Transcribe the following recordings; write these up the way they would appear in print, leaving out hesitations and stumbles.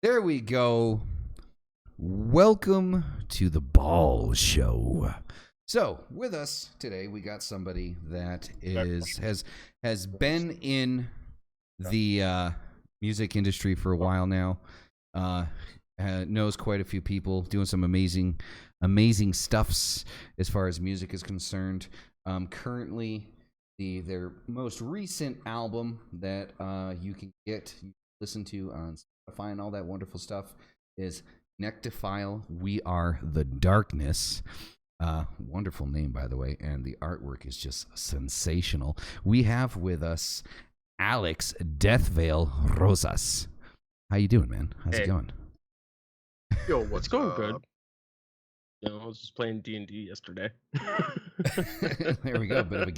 There we go. Welcome to the BAAL show. So, with us today, we got somebody that has been in the music industry for a while now. Knows quite a few people, doing some amazing stuffs as far as music is concerned. Currently, their most recent album that you can listen to on Spotify and all that wonderful stuff is Nyctophile, We Are the Darkness. Wonderful name, by the way, and the artwork is just sensational. We have with us Alex Deathveil Rosas. How you doing, man? How's it going? Yo, what's going good? You know, I was just playing D&D yesterday. There we go. Bit of a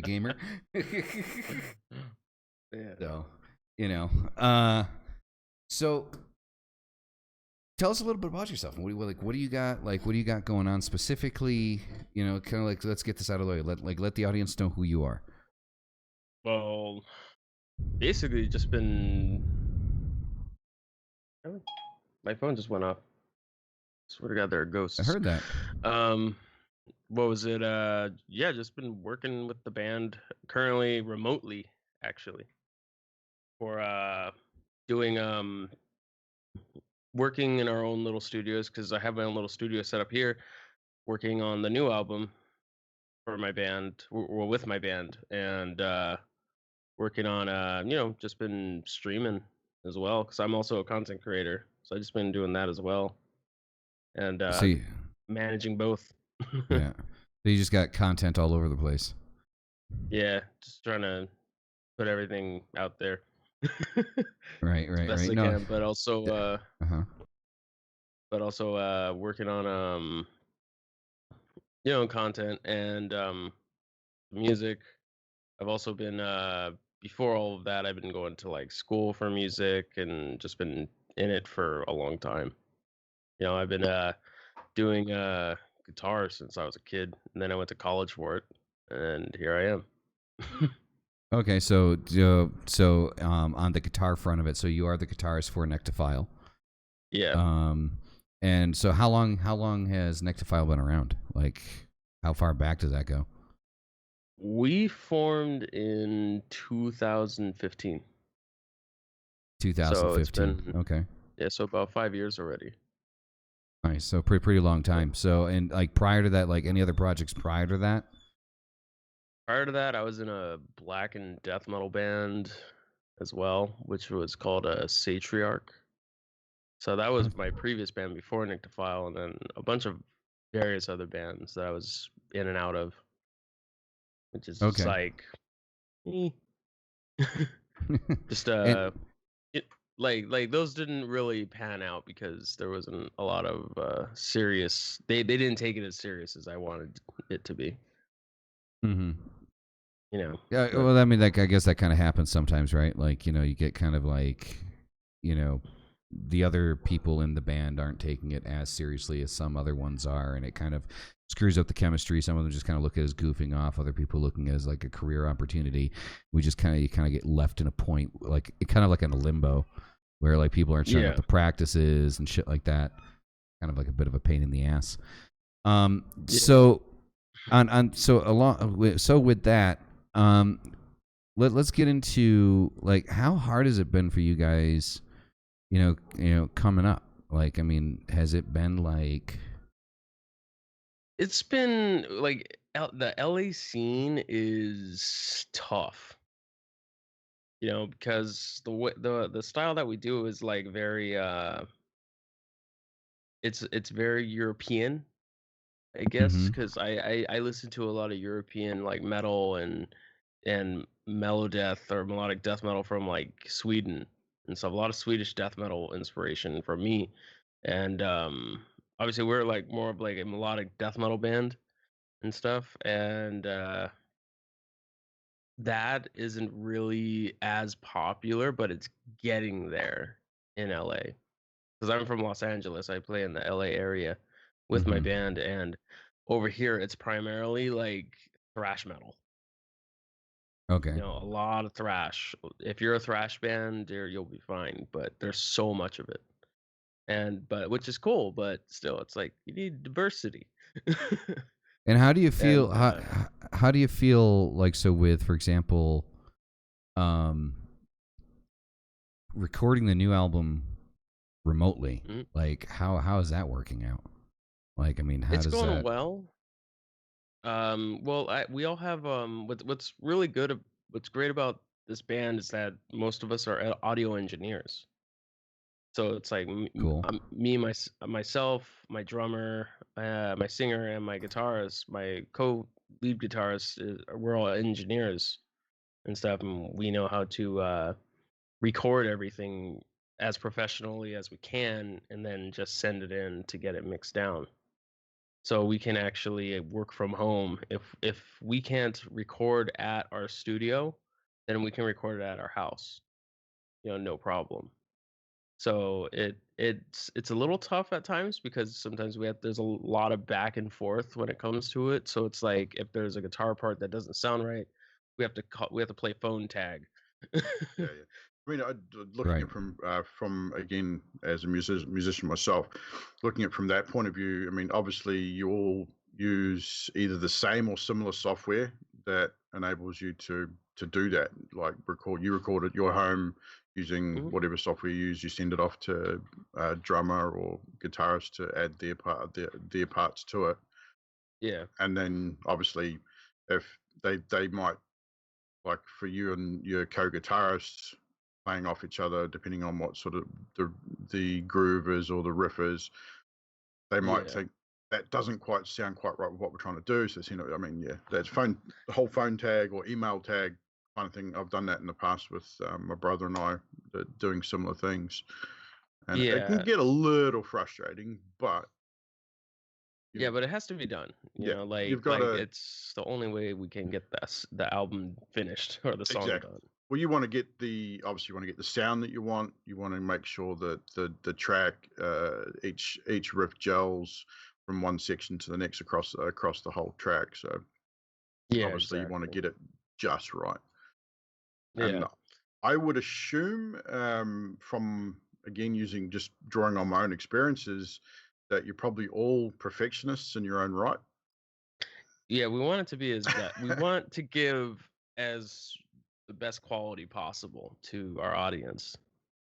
gamer. Yeah. So, so tell us a little bit about yourself. What do you got? What do you got going on specifically? Kind of like, let's get this out of the way. Let the audience know who you are. Well, basically, just been. My phone just went off. Swear to God, there are ghosts. I heard that. What was it? Yeah, just been working with the band currently remotely, actually, for doing working in our own little studios, because I have my own little studio set up here, working on the new album for my band, well, with my band, and working on just been streaming as well, because I'm also a content creator, so I just been doing that as well, and managing both. Yeah, so you just got content all over the place. Yeah, just trying to put everything out there. Right. Best I can, but also working on content and music. I've also been before all of that, I've been going to like school for music and just been in it for a long time. I've been doing guitar since I was a kid, and then I went to college for it, and here I am. Okay, so on the guitar front of it, so you are the guitarist for Nyctophile. Yeah. And so how long has Nyctophile been around? Like, how far back does that go? We formed in 2015. 2015. So okay. Yeah, so about 5 years already. Nice. So pretty long time. So, and like prior to that, like any other projects prior to that? Prior to that, I was in a black and death metal band as well, which was called a Satriarch. So that was my previous band before Nyctophile, and then a bunch of various other bands that I was in and out of, which is just like, just like those didn't really pan out because there wasn't a lot of serious. They didn't take it as serious as I wanted it to be. Mm-hmm. Yeah. But, well, I mean, like I guess that kind of happens sometimes, right? Like you get kind of like, the other people in the band aren't taking it as seriously as some other ones are, and it kind of screws up the chemistry. Some of them just kind of look at it as goofing off. Other people looking at it as like a career opportunity. You kind of get left in a point, like kind of like in a limbo, where like people aren't showing up to practices and shit like that. Kind of like a bit of a pain in the ass. So with that, let's get into like how hard has it been for you guys? Coming up. Like, I mean, has it been like? It's been like the LA scene is tough, because the style that we do is like very it's very European, I guess, because I listen to a lot of European like metal and melodeath or melodic death metal from like Sweden and stuff. A lot of Swedish death metal inspiration from me, and obviously we're like more of like a melodic death metal band and stuff, and that isn't really as popular, but it's getting there in LA. Because I'm from Los Angeles, I play in the LA area with my band, and over here it's primarily like thrash metal. Okay. A lot of thrash. If you're a thrash band, you'll be fine, but there's so much of it. But which is cool, but still it's like you need diversity. And how do you feel? And How do you feel like so with, for example, um, recording the new album remotely? mhm. Like how is that working out? Like, I mean, how It's does going that? well. Well, we all have what's really good what's great about this band is that most of us are audio engineers. So it's like Cool. me, myself, my drummer, my singer, and my guitarist, my co-lead guitarist. We're all engineers and stuff, and we know how to record everything as professionally as we can, and then just send it in to get it mixed down. So we can actually work from home. If we can't record at our studio, then we can record it at our house. No problem. So it's a little tough at times because sometimes there's a lot of back and forth when it comes to it. So it's like if there's a guitar part that doesn't sound right, we have to play phone tag. Yeah, yeah. I mean, looking Right. at from again as a musician myself, looking at from that point of view. I mean, obviously, you all use either the same or similar software that enables you to do that. Like you record at your home using Mhm. whatever software you use. You send it off to a drummer or guitarist to add their parts to it, Yeah. and then obviously, if they might, like for you and your co-guitarists playing off each other, depending on what sort of the groove is or the riff is, they might Yeah. think that doesn't quite sound quite right with what we're trying to do. So, I mean, yeah, that's the whole phone tag or email tag kind of thing. I've done that in the past with my brother and I, doing similar things, and it can Yeah. get a little frustrating, but Yeah, you, but it has to be done. yeah, you've Like got to. it's the only way we can get the album finished or the song Exactly. done. Well, you want to get obviously you want to get the sound that you want. You want to make sure that the track, each riff gels from one section to the next across the whole track. So Yeah, obviously you want to exactly. get it just right. And Yeah. I would assume, from again using just drawing on my own experiences, that you're probably all perfectionists in your own right. Yeah, we want it to be we want to give as the best quality possible to our audience.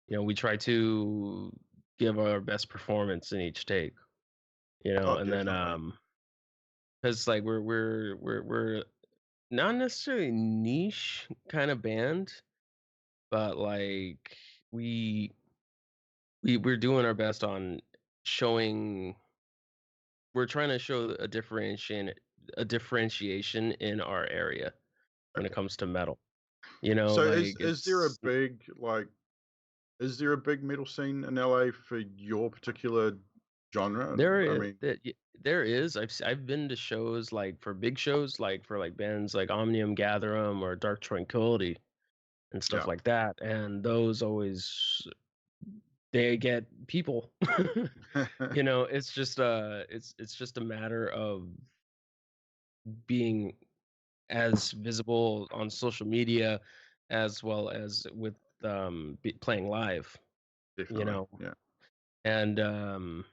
We try to give our best performance in each take, Oh, and then definitely. cuz like we're not necessarily niche kind of band, but like we we're doing our best on showing we're trying to show a differentiation in our area when it Okay. comes to metal. So Like it's is there a big metal scene in LA for your particular genre? I mean, there is. I've been to shows like for big shows like for like bands like Omnium Gatherum or Dark Tranquility and stuff yeah. like that, and those always they get people. It's just a matter of being as visible on social media as well as with playing live, you Definitely. know. Yeah. And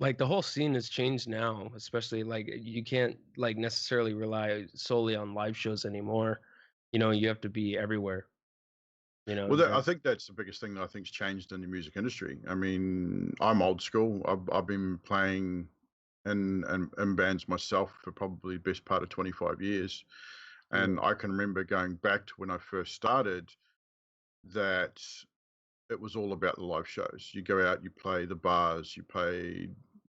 like the whole scene has changed now, especially like you can't like necessarily rely solely on live shows anymore. You have to be everywhere. Well, You got I think that's the biggest thing that I think's changed in the music industry. I mean, I'm old school. I've been playing in bands myself for probably the best part of 25 years. And yeah, I can remember going back to when I first started, that it was all about the live shows. You go out, you play the bars, you play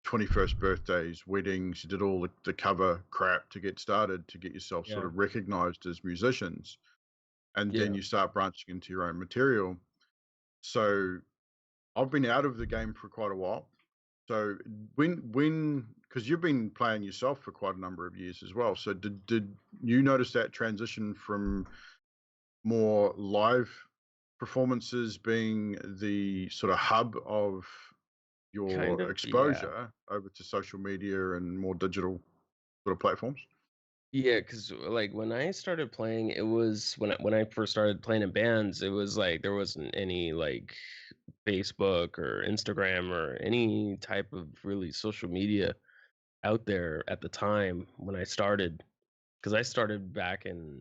21st birthdays, weddings, you did all the cover crap to get started, to get yourself sort yeah, of recognized as musicians. And then yeah. you start branching into your own material. So I've been out of the game for quite a while. So because you've been playing yourself for quite a number of years as well. So did you notice that transition from more live performances being the sort of hub of Kind your of, yeah. exposure over to social media and more digital sort of platforms? Yeah, because like when I started playing, it was when I first started playing in bands, it was like there wasn't any like Facebook or Instagram or any type of really social media out there at the time when I started. Because I started back in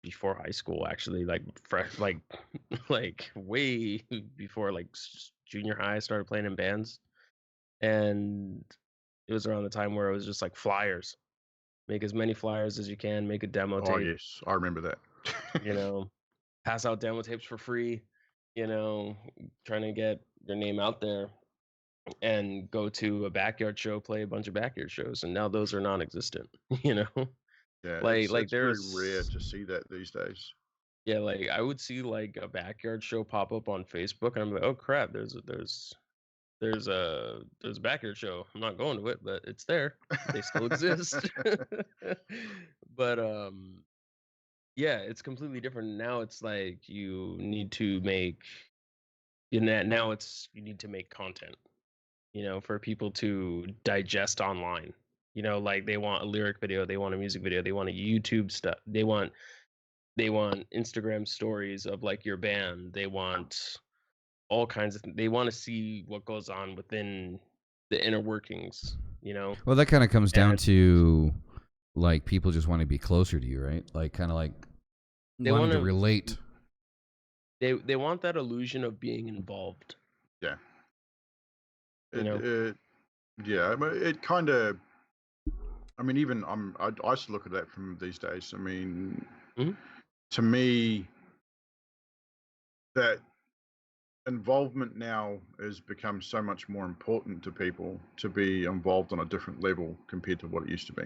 before high school, actually, like fresh, like like way before like junior high. I started playing in bands, and it was around the time where it was just like flyers. Make as many flyers as you can, make a demo Oh tape, yes, I remember that. you know, pass out demo tapes for free, you know, trying to get your name out there and go to a backyard show, play a bunch of backyard shows, and now those are non-existent, you know. Yeah, Like it's very rare there's to see that these days. yeah, like I would see like a backyard show pop up on Facebook, and I'm like, oh crap, there's a backyard show. I'm not going to it, but it's there. They still exist. But yeah, it's completely different. Now it's like you need to make in that now it's you need to make content, for people to digest online. Like they want a lyric video, they want a music video, they want a YouTube stuff. They want Instagram stories of like your band. They want all kinds of they want to see what goes on within the inner workings. Well, that kind of comes down And to like people just want to be closer to you, right? Like kind of like they wanting want to to relate. they want that illusion of being involved, Yeah, you it, know. it yeah, I mean, it kind of. I mean, even I used to look at that from these days. I mean, Mhm. to me, that involvement now has become so much more important to people to be involved on a different level compared to what it used to be.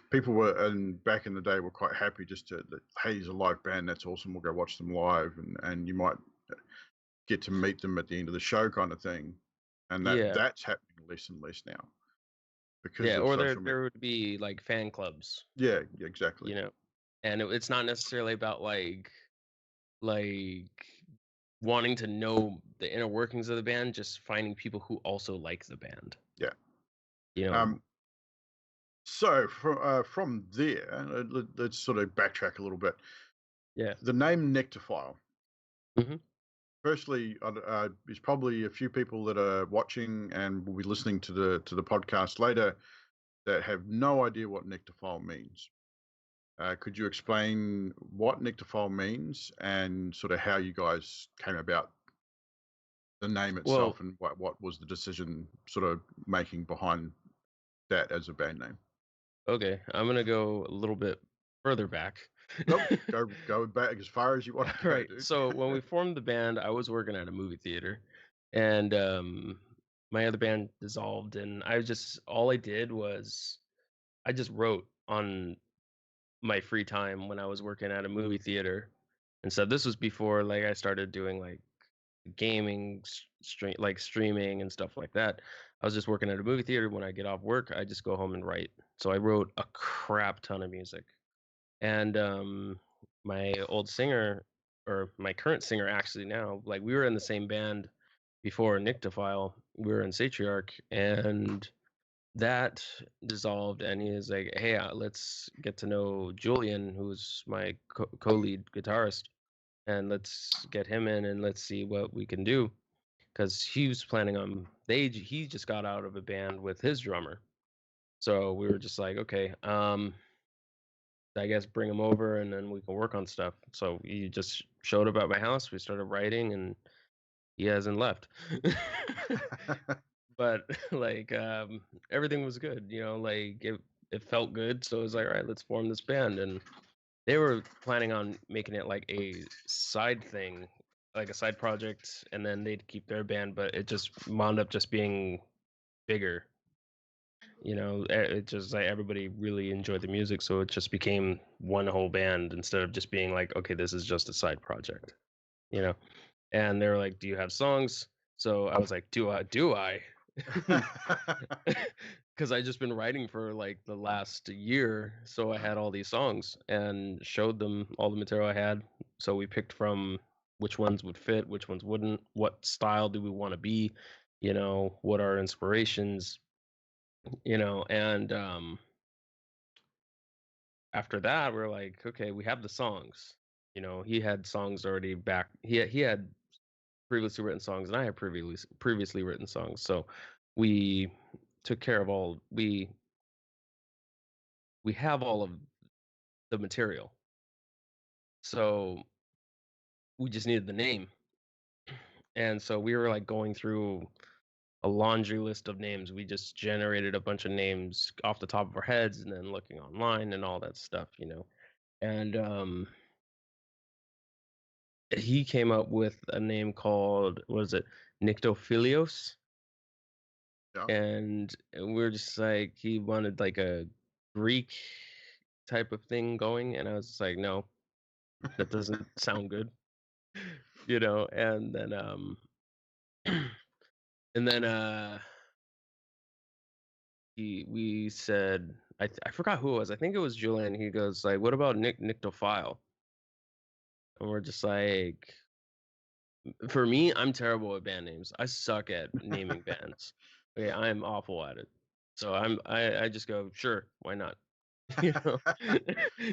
People were, and back in the day, were quite happy just that, hey, he's a live band, that's awesome, we'll go watch them live, and you might get to meet them at the end of the show, kind of thing. And Yeah. that's happening less and less now because Yeah, of or there social media. there would be like fan clubs, Yeah, yeah, exactly. and it's not necessarily about like wanting to know the inner workings of the band, just finding people who also like the band. Yeah. You know, Um, so from there, let's sort of backtrack a little bit. yeah. The name Nyctophile. Hmm. Firstly, there's probably a few people that are watching and will be listening to the podcast later that have no idea what Nyctophile means. Could you explain what Nyctophile means and sort of how you guys came about the name Well, itself and what was the decision sort of making behind that as a band name? okay, I'm gonna go a little bit further back. Nope, go back as far as you want to All go, right. dude. So when we formed the band, I was working at a movie theater, and my other band dissolved, and all I did was I just wrote on my free time when I was working at a movie theater. And so this was before like I started doing like gaming streaming and stuff like that. I was just working at a movie theater. When I get off work, I just go home and write. So I wrote a crap ton of music. And my old singer, or my current singer actually now, like we were in the same band before Nyctophile. We were in Satriarch, and that dissolved, and he was like, hey, let's get to know Julian, who's my co-lead guitarist, and let's get him in and let's see what we can do, because he was planning on he just got out of a band with his drummer. So we were just like, okay, I guess bring him over and then we can work on stuff. So he just showed up at my house, we started writing, and he hasn't left. But like everything was good, like it felt good, so it was like, all right, let's form this band. And they were planning on making it like a side thing, like a side project, and then they'd keep their band, but it just wound up just being bigger. It just like everybody really enjoyed the music, so it just became one whole band instead of just being like, okay, this is just a side project, you know and they were like, do you have songs? So I was like, do I because I just been writing for like the last year, so I had all these songs and showed them all the material I had. So we picked from which ones would fit, which ones wouldn't, what style do we want to be, what are inspirations, and after that, we're like, okay, we have the songs. He had songs already back. He had previously written songs, and I had previously written songs. So we took care of all. We have all of the material. So we just needed the name. And so we were like going through a laundry list of names. We just generated a bunch of names off the top of our heads and then looking online and all that stuff. And he came up with a name called, what is it, Nyctophilios. Yeah. And we're just like, he wanted like a Greek type of thing going, and I was just like, no, that doesn't sound good. And then and then we said, I forgot who it was. I think it was Julian. He goes like, what about Nyctophile? And we're just like, for me, I'm terrible at band names. I suck at naming bands. Okay, I am awful at it. So I just go, sure, why not?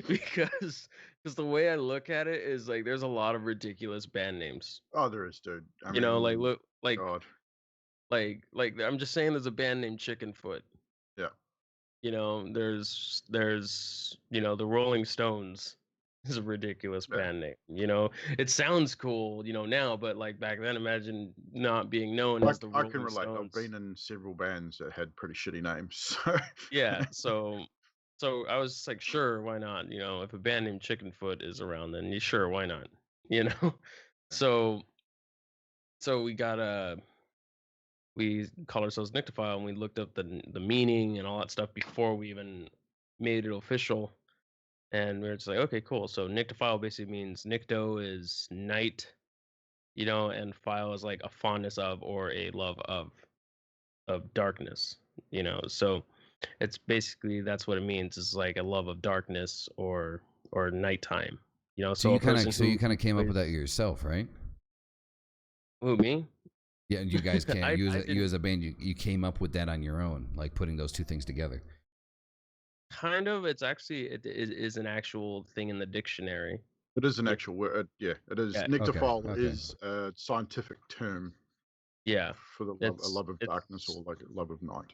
because the way I look at it is like there's a lot of ridiculous band names. Oh, there is, dude. I Like mean, look, like God. like I'm just saying there's a band named Chickenfoot. Yeah. There's the Rolling Stones is a ridiculous Yeah. band name. It sounds cool, now, but like back then, imagine not being known as the I Rolling can relate. Stones. I've been in several bands that had pretty shitty names. So Yeah, so I was just like, sure, why not? If a band named Chickenfoot is around, then sure, why not? So we got we called ourselves Nyctophile, and we looked up the meaning and all that stuff before we even made it official. And we were just like, okay, cool. So Nyctophile basically means Nycto is night, and phile is like a fondness of or a love of darkness, So it's basically, that's what it means. It's like a love of darkness or nighttime, So So you a kind person of came up with that plays- yourself, right? Who, me? Yeah, and you guys can't. I You didn't. as a band, you came up with that on your own, like putting those two things together. Kind of. It's actually, it is an actual thing in the dictionary. it is an actual word. Yeah, it is. Yeah. Nyctophile Okay. is a scientific term Yeah. for a love of darkness or like a love of night.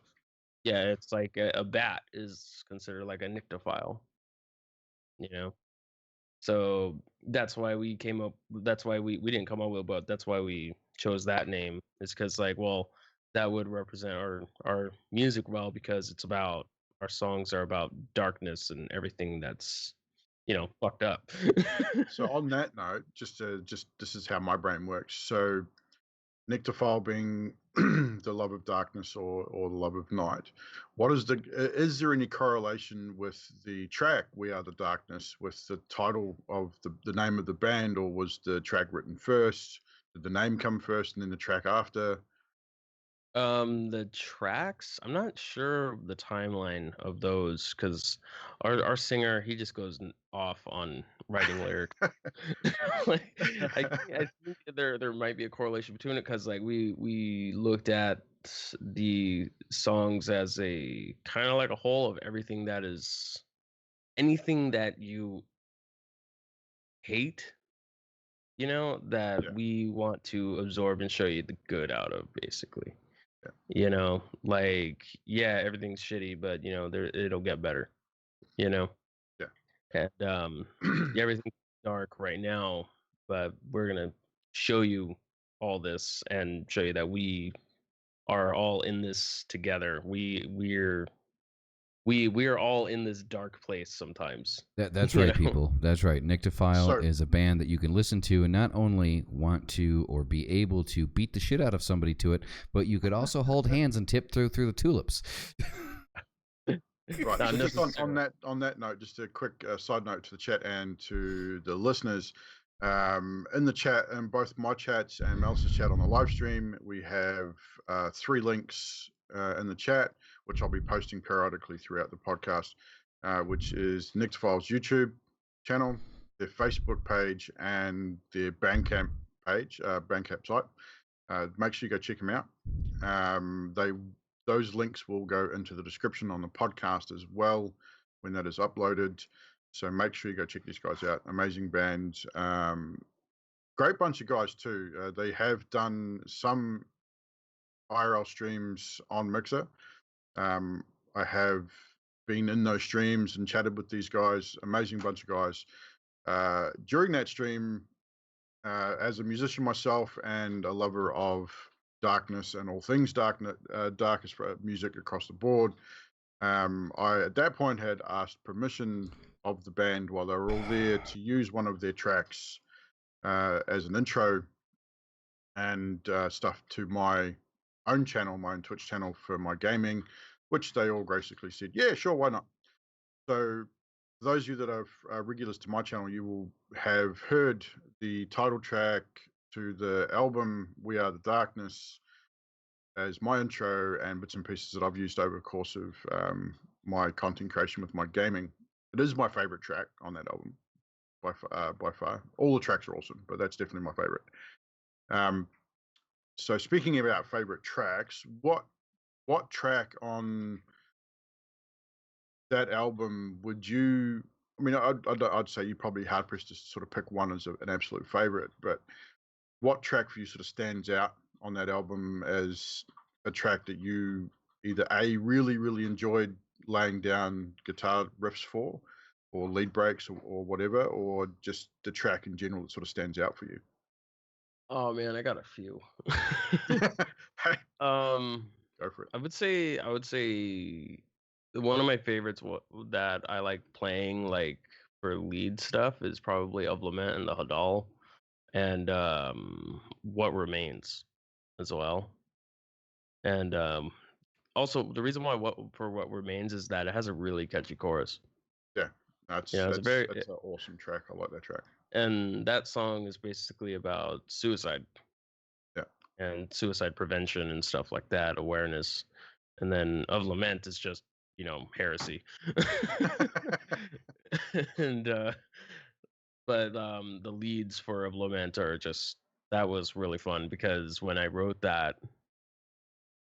Yeah, it's like a bat is considered like a nyctophile, So that's why we came up. That's why we didn't come up with, but that's why we chose that name. It's because like, well, that would represent our music well, because it's about, our songs are about darkness and everything that's fucked up. So on that note, just this is how my brain works. So Nyctophile being the love of darkness or the love of night. Is there any correlation with the track "We Are the Darkness" with the title of the name of the band, or was the track written first? Did the name come first and then the track after? The tracks, I'm not sure the timeline of those, because our singer, he just goes off on writing lyrics. Like, I think there might be a correlation between it, because like we looked at the songs as a kind of like a whole of everything that is, anything that you hate, that Yeah. we want to absorb and show you the good out of, basically. Yeah. Like, yeah, everything's shitty, but it'll get better, Yeah. and yeah, everything's dark right now, but we're gonna show you all this and show you that we are all in this together. We are all in this dark place sometimes. That's you right, know? people. That's right. Nyctophile So- is a band that you can listen to and not only want to or be able to beat the shit out of somebody to it, but you could also hold hands and tip through the tulips. Right. Not So just necessarily. on that note, just a quick side note to the chat and to the listeners. In the chat, in both my chats and Melissa's chat on the live stream, we have 3 links in the chat, which I'll be posting periodically throughout the podcast, which is Nyctophile's YouTube channel, their Facebook page, and their Bandcamp page, Bandcamp site. Make sure you go check them out. Those links will go into the description on the podcast as well when that is uploaded. So make sure you go check these guys out. Amazing band. Great bunch of guys too. They have done some IRL streams on Mixer. I have been in those streams and chatted with these guys. Amazing bunch of guys. During that stream, as a musician myself and a lover of darkness and all things darkest music across the board, I at that point had asked permission of the band while they were all there to use one of their tracks as an intro and stuff to my own channel, my own Twitch channel for my gaming, which they all graciously said, yeah, sure, why not? So those of you that are regulars to my channel, you will have heard the title track to the album We Are the Darkness as my intro and bits and pieces that I've used over the course of my content creation with my gaming. It is my favorite track on that album by far. All the tracks are awesome, but that's definitely my favorite. So speaking about favorite tracks, what track on that album would you? I mean, I'd say you probably hard pressed to sort of pick one as an absolute favorite, but what track for you sort of stands out on that album as a track that you either really enjoyed laying down guitar riffs for, or lead breaks, or whatever, or just the track in general that sort of stands out for you? Oh man, I got a few. Hey, um, go for it. I would say one of my favorites that I like playing like for lead stuff is probably Of Lament and the Hadal, and What Remains as well. And also the reason why What Remains is that it has a really catchy chorus. Yeah, that's It's an awesome track. I like that track. and that song is basically about suicide. Yeah. And suicide prevention and stuff like that, awareness. And then Of Lament is just, heresy. And but the leads for Of Lament are just, that was really fun because when I wrote that,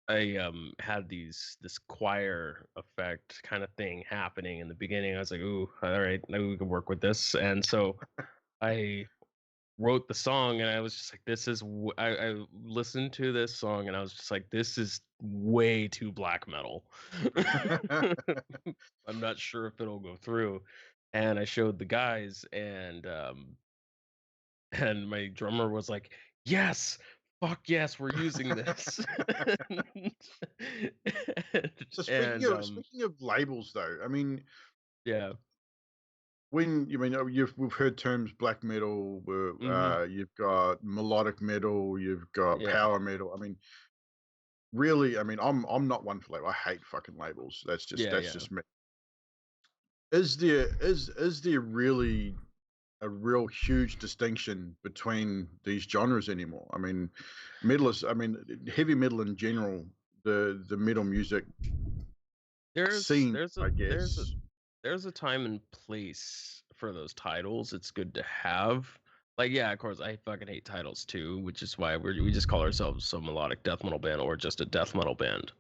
I had this choir effect kind of thing happening in the beginning. I was like, ooh, all right, maybe we can work with this. And so I wrote the song and I was just like, this is I listened to this song and I was just like, this is way too black metal. I'm not sure if it'll go through. And I showed the guys and my drummer was like, yes, fuck yes, we're using this. So and speaking of labels, though, I mean, yeah. when we've heard terms black metal, you've got melodic metal, you've got power metal. I mean, really, I mean, I'm not one for label. I hate fucking labels. That's just me. Is there really a real huge distinction between these genres anymore? I mean, heavy metal in general, the metal music scene, I guess. There's a time and place for those titles. It's good to have. Like, yeah, of course, I fucking hate titles too, which is why we just call ourselves a melodic death metal band or just a death metal band.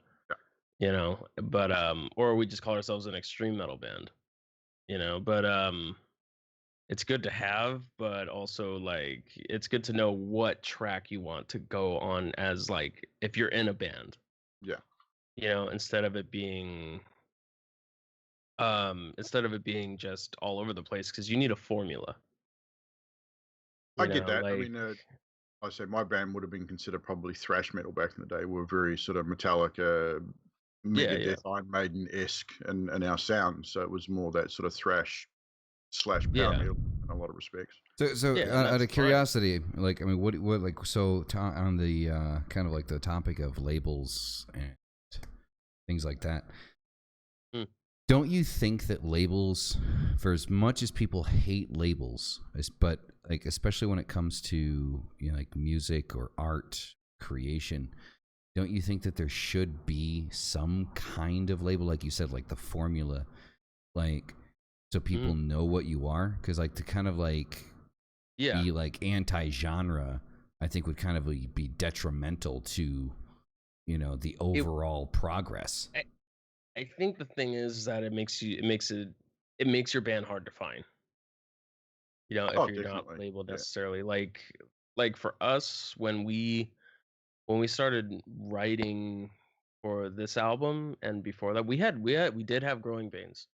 Yeah. But or we just call ourselves an extreme metal band. But it's good to have, but also like it's good to know what track you want to go on as like if you're in a band. Yeah. Instead of it being just all over the place, because you need a formula. I get that. I mean, I say my band would have been considered probably thrash metal back in the day. We're very sort of Metallica, Megadeth, Iron Maiden-esque in our sound. So it was more that sort of thrash / power metal in a lot of respects. So out of curiosity, like, I mean, what like, so on the kind of like the topic of labels and things like that, don't you think that labels, for as much as people hate labels, but like especially when it comes to like music or art creation, don't you think that there should be some kind of label, like you said, like the formula, like so people know what you are? Because like to kind of like be like anti-genre, I think would kind of be detrimental to the overall progress. I think the thing is that it makes it it makes your band hard to find. You know, if Oh, you're not definitely. labeled Yeah. necessarily like for us when we started writing for this album and before that we did have growing pains,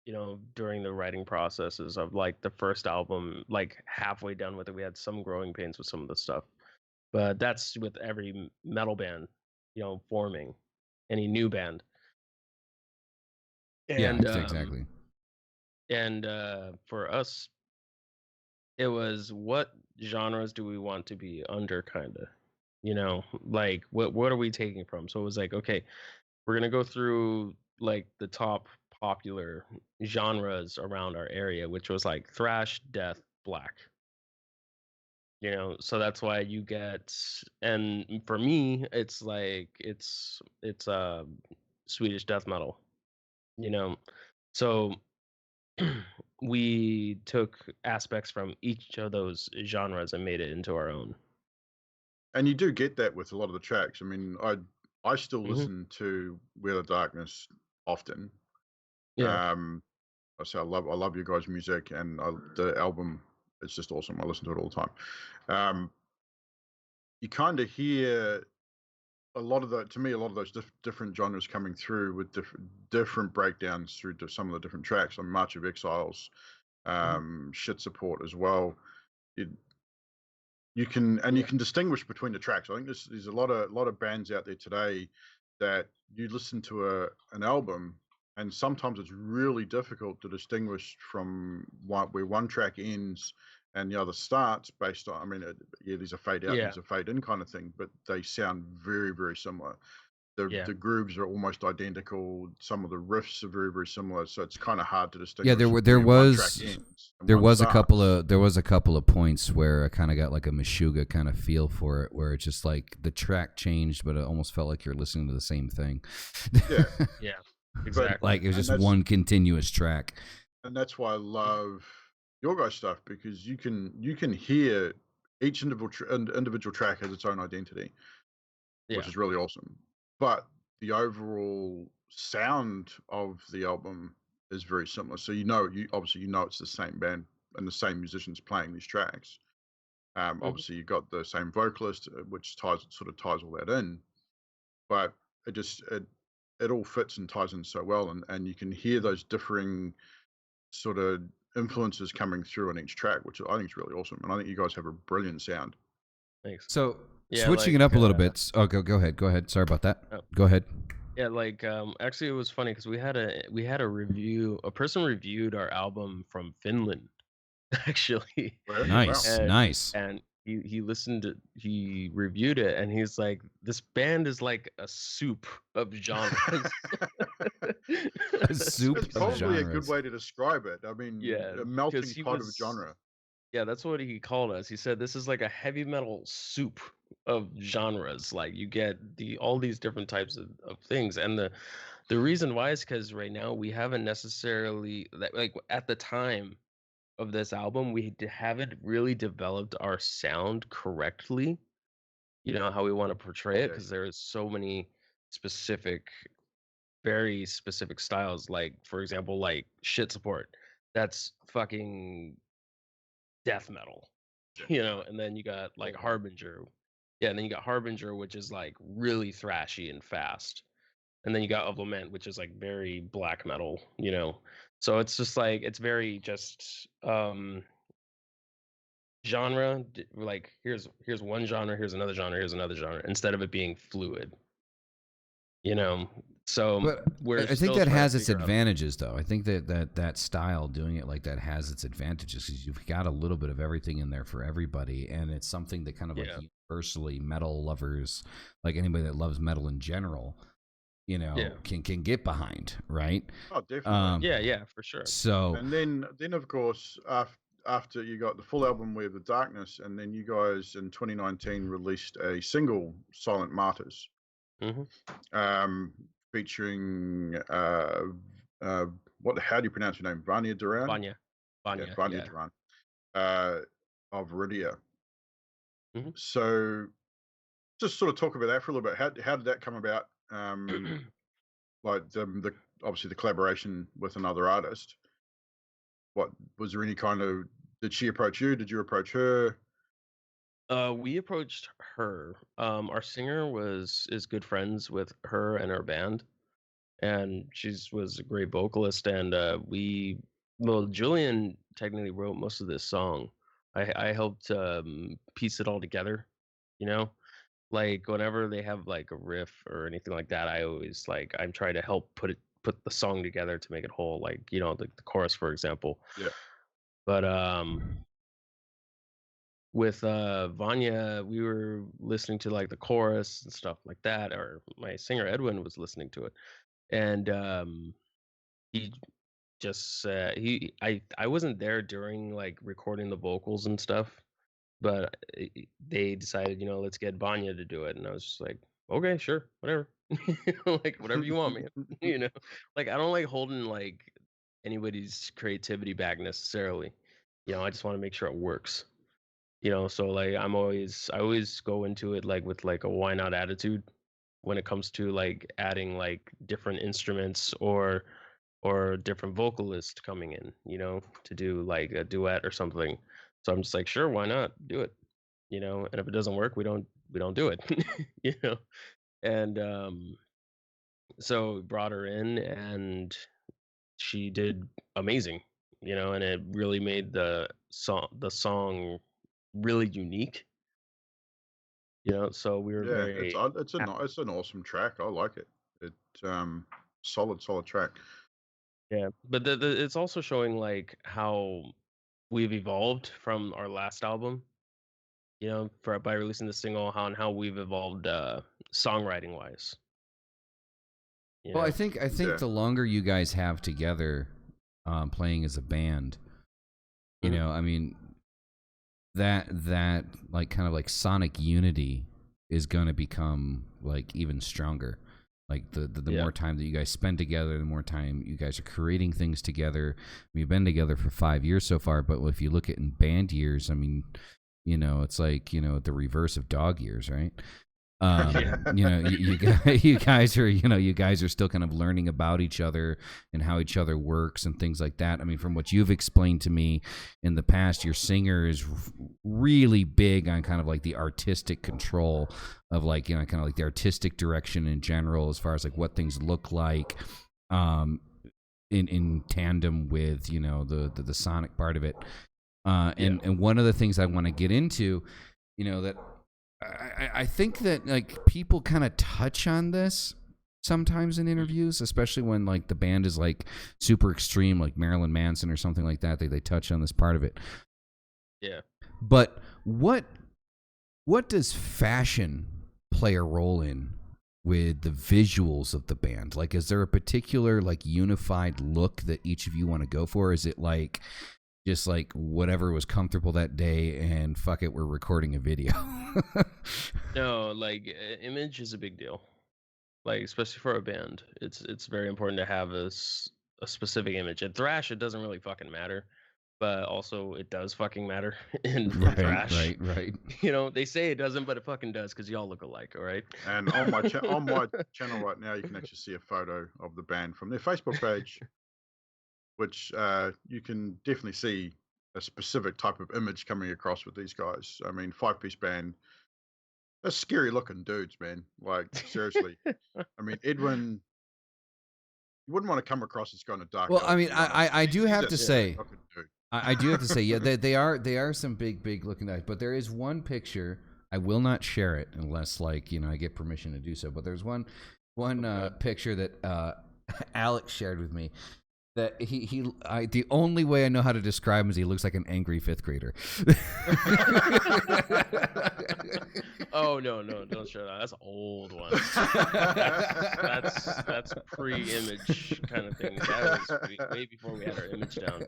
you know, during the writing processes of like the first album, like halfway done with it we had some growing pains with some of the stuff, but that's with every metal band, you know, forming any new band. Yeah, And exactly. for us it was what genres do we want to be under, kind of, you know, like what are we taking from. So it was like, okay, we're gonna go through like the top popular genres around our area, which was like thrash, death, black. You know, so that's why you get, and for me, it's like it's Swedish death metal. You know, so we took aspects from each of those genres and made it into our own. And you do get that with a lot of the tracks. I mean, I still Hmm. listen to Wheel of Darkness often. Yeah. I say I love you guys' music, and the album is just awesome. I listen to it all the time. Um, you kind of hear a lot of the, to me, a lot of those different genres coming through with different breakdowns through to some of the different tracks on March of Exiles, Shit Support as well. You can you can distinguish between the tracks. I think there's a lot of bands out there today that you listen to an album, and sometimes it's really difficult to distinguish from where one track ends and the other starts based on. I mean, yeah, there's a fade out, and Yeah. there's a fade in kind of thing, but they sound very, very similar. Yeah. The grooves are almost identical. Some of the riffs are very, very similar, so it's kind of hard to distinguish. Yeah, there where one track ends and one was starts. there was a couple of points where I kind of got like a Meshuggah kind of feel for it, where it's just like the track changed, but it almost felt like you're listening to the same thing. Yeah. Yeah. Exactly. Like it was And just one continuous track. and that's why I love your guys' stuff, because you can hear each individual track has its own identity, which Yeah. is really awesome. But the overall sound of the album is very similar. So you obviously it's the same band and the same musicians playing these tracks. Mhm. Obviously you've got the same vocalist, which ties all that in. But it all fits and ties in so well, and you can hear those differing sort of influences coming through on each track, which I think is really awesome. And I think you guys have a brilliant sound. Thanks. So Yeah, switching it like up a little bit. Oh, go ahead. Sorry about that. oh, Go ahead. yeah, like actually it was funny because we had a review. A person reviewed our album from Finland, actually. Wow. Nice. And he listened to, he reviewed it, and he's like, this band is like a soup of genres. A soup It's of probably a good genres. way to describe it. I mean, Yeah, a because melting pot of genre. yeah, that's what he called us. He said this is like a heavy metal soup of genres. Like you get all these different types of things. And the reason why is because right now we haven't necessarily, like at the time of this album, haven't really developed our sound correctly. You know how we want to portray it, Yeah. because there's so many specific, very specific styles. Like for example, like Shit Support. That's fucking death metal. You know, and then you got like Awesome. Harbinger. Yeah, and then you got Harbinger, which is like really thrashy and fast. And then you got Of Lament, which is like very black metal, you know. So it's just like it's very just genre, like here's one genre, here's another genre, here's another genre, instead of it being fluid, you know. So But we're I think still that trying to has its figure out. advantages, though. I think that style, doing it like that, has its advantages because you've got a little bit of everything in there for everybody, and it's something that kind of like Yeah. universally metal lovers, like anybody that loves metal in general, you know, Yeah. can get behind, right? Oh, definitely. Yeah, for sure. So And then of course, after you got the full album Way of the Darkness, and then you guys in 2019 released a single, Silent Martyrs, Hmm. featuring how do you pronounce your name? Vanya Duran? Vanya. Yeah, Vanya, Vanya yeah. Duran, of Rydia. Hmm. So just sort of talk about that for a little bit. How did that come about? Like the obviously the collaboration with another artist. what was there any kind of? Did she approach you? Did you approach her? We approached her. Our singer is good friends with her and her band, and was a great vocalist. And Julian technically wrote most of this song. I helped piece it all together. You know, like whenever they have like a riff or anything like that, I'm trying to help put the song together to make it whole. Like the chorus, for example. Yeah. But with Vanya, we were listening to like the chorus and stuff like that, or my singer Edwin was listening to it, and he just I wasn't there during like recording the vocals and stuff, but they decided, let's get Vanya to do it, and I was just like, okay, sure, whatever, like whatever you want, man. Like I don't like holding like anybody's creativity back necessarily. I just want to make sure it works. So like I always go into it like with like a why not attitude when it comes to like adding like different instruments or different vocalists coming in, to do like a duet or something. So I'm just like, sure, why not do it? And if it doesn't work, we don't do it. And so brought her in, and she did amazing, and it really made the song really unique. So we were very it's an awesome track. I like it. It's solid track. Yeah, but it's also showing like how we've evolved from our last album. By releasing the single, how we've evolved songwriting wise. Well, I think the longer you guys have together, playing as a band, I mean, that like kind of like sonic unity is going to become like even stronger. Like the more time that you guys spend together, the more time you guys are creating things together. We've been together for 5 years so far, but if you look at in band years, I mean, it's like, the reverse of dog years, right? You guys are still kind of learning about each other and how each other works and things like that. I mean, from what you've explained to me in the past, your singer is really big on kind of like the artistic control of like, kind of like the artistic direction in general, as far as like what things look like, in tandem with, the sonic part of it. And one of the things I want to get into, that I think that like people kind of touch on this sometimes in interviews, especially when like the band is like super extreme, like Marilyn Manson or something like that. They touch on this part of it. Yeah. But what does fashion play a role in with the visuals of the band? Like, is there a particular like unified look that each of you want to go for? Is it like just like whatever was comfortable that day and fuck it, we're recording a video? No, like image is a big deal. Like, especially for a band, it's very important to have a specific image. At thrash, it doesn't really fucking matter, but also it does fucking matter in thrash. Right. They say it doesn't, but it fucking does, because y'all look alike, all right? And on my channel right now, you can actually see a photo of the band from their Facebook page, which you can definitely see a specific type of image coming across with these guys. I mean, 5-piece band. They're scary looking dudes, man. Like, seriously. I mean, Edwin, you wouldn't want to come across as kind of dark. Well, I mean, I do have to say, I do have to say, yeah, they are some big looking guys. But there is one picture. I will not share it unless, like, I get permission to do so. But there's one picture that Alex shared with me. That the only way I know how to describe him is he looks like an angry 5th grader. Oh no, don't show that. That's an old one. That's pre-image kind of thing. That was way before we had our image down.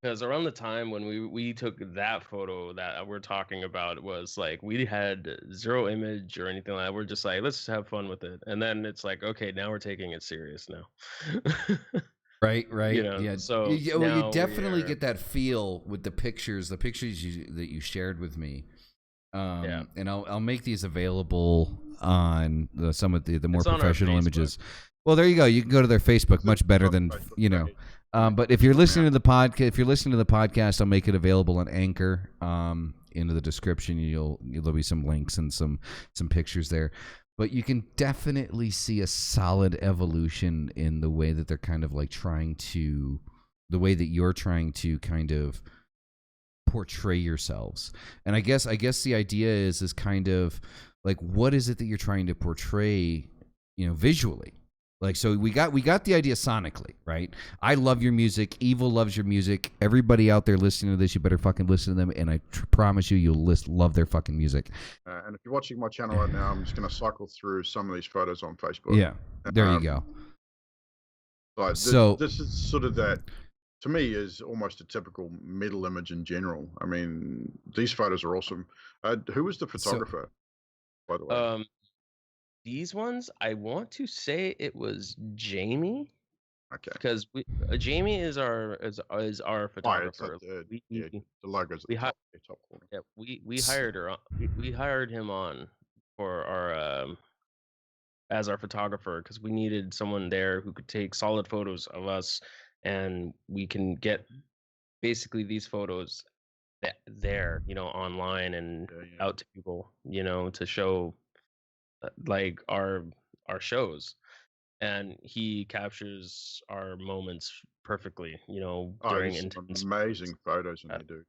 Because around the time when we took that photo that we're talking about, was like we had zero image or anything like that. We're just like, let's have fun with it. And then it's like, okay, now we're taking it serious now. Right. Yeah. So you definitely get that feel with the pictures that you shared with me. And I'll make these available on some of the more professional images. Well, there you go. You can go to their Facebook, much better than But if you're listening to the podcast, I'll make it available on Anchor. Into the description, there'll be some links and some pictures there. But you can definitely see a solid evolution in the way that they're kind of like the way that you're trying to kind of portray yourselves. And I guess the idea is kind of like, what is it that you're trying to portray, visually? Like, so we got the idea sonically, right? I love your music. Evil loves your music. Everybody out there listening to this, you better fucking listen to them. And I promise you'll love their fucking music. And if you're watching my channel right now, I'm just going to cycle through some of these photos on Facebook. Yeah, there you go. Like this is sort of that, to me, is almost a typical middle image in general. I mean, these photos are awesome. Who was the photographer, by the way? These ones, I want to say it was Jamie. Okay. Because Jamie is our photographer. The logo's at the top corner. Yeah, we hired her. We hired him on for our as our photographer because we needed someone there who could take solid photos of us, and we can get basically these photos there, online and out to people, to show like our shows. And he captures our moments perfectly, during intense amazing photos when they do.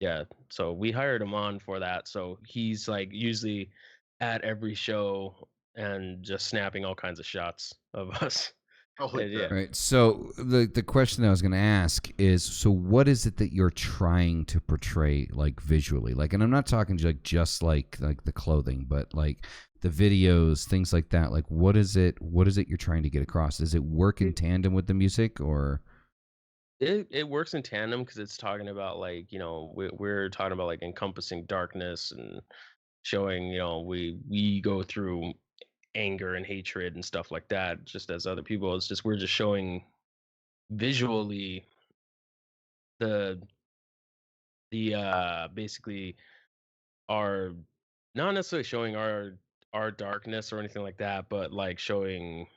Yeah, so we hired him on for that. So he's like usually at every show and just snapping all kinds of shots of us. Yeah. Right. So the question I was going to ask is, so what is it that you're trying to portray, like visually? Like, and I'm not talking just like the clothing, but like the videos, things like that. Like, what is it you're trying to get across? Does it work in tandem with the music, or? It works in tandem because it's talking about like, we're talking about like encompassing darkness and showing, we go through anger and hatred and stuff like that just as other people. It's just we're just showing visually the basically our, not necessarily showing our darkness or anything like that, but like showing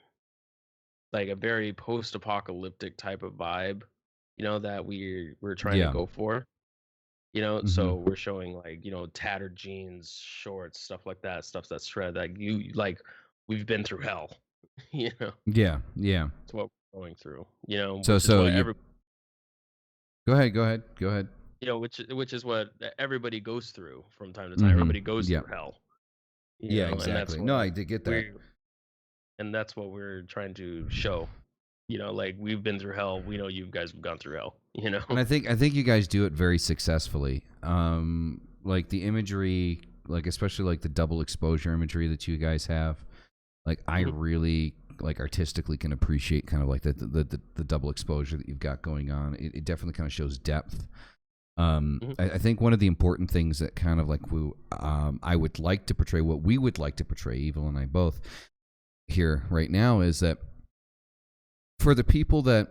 like a very post-apocalyptic type of vibe, that we're trying to go for. So we're showing like, tattered jeans, shorts, stuff like that, stuff that's shred, like we've been through hell. Yeah, it's what we're going through, Go ahead. Which is what everybody goes through from time to time. Everybody goes through hell. Exactly. No, I did get that. And that's what we're trying to show. Like we've been through hell. We know you guys have gone through hell. And I think you guys do it very successfully. Like the imagery, like especially like the double exposure imagery that you guys have. Like I really like artistically can appreciate kind of like the double exposure that you've got going on. It definitely kind of shows depth. I think one of the important things that kind of like I would like to portray, what we would like to portray, Evil and I both here right now, is that for the people that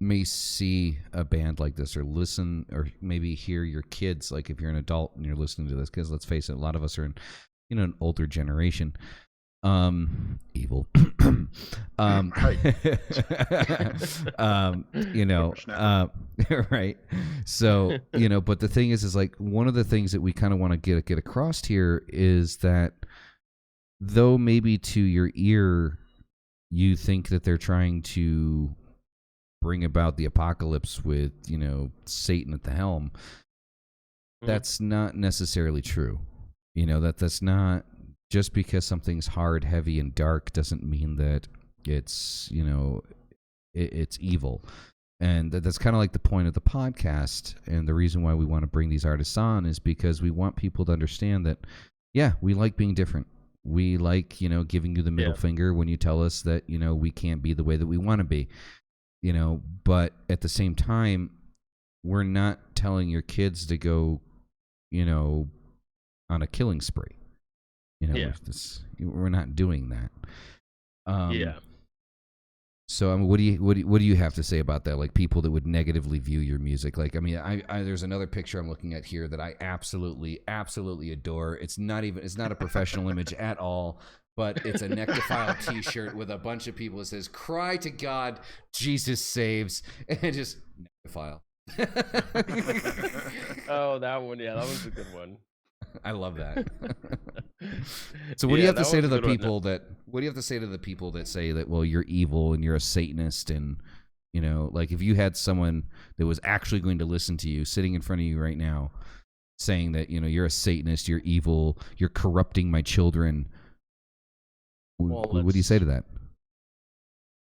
may see a band like this or listen or maybe hear your kids, like if you're an adult and you're listening to this, because let's face it, a lot of us are in an older generation. Evil. Right. So, but the thing is like one of the things that we kind of want to get across here is that though maybe to your ear you think that they're trying to bring about the apocalypse with, Satan at the helm, that's not necessarily true. That's not, just because something's hard, heavy, and dark doesn't mean that it's, it's evil. And that's kind of like the point of the podcast. And the reason why we want to bring these artists on is because we want people to understand that, yeah, we like being different. We like, giving you the middle finger when you tell us that, we can't be the way that we want to be, but at the same time, we're not telling your kids to go, on a killing spree. We're not doing that. So, I mean, what do you have to say about that? Like people that would negatively view your music. Like, I mean, I there's another picture I'm looking at here that I absolutely adore. It's not a professional image at all, but it's a Nyctophile T-shirt with a bunch of people that says "Cry to God, Jesus saves," and just Nyctophile. Oh, that one. Yeah, that was a good one. I love that. So what do you have to say to the people that? What do you have to say to the people that say that? Well, you're evil and you're a Satanist, and you know, like if you had someone that was actually going to listen to you, sitting in front of you right now, saying that you know you're a Satanist, you're evil, you're corrupting my children. What do you say to that?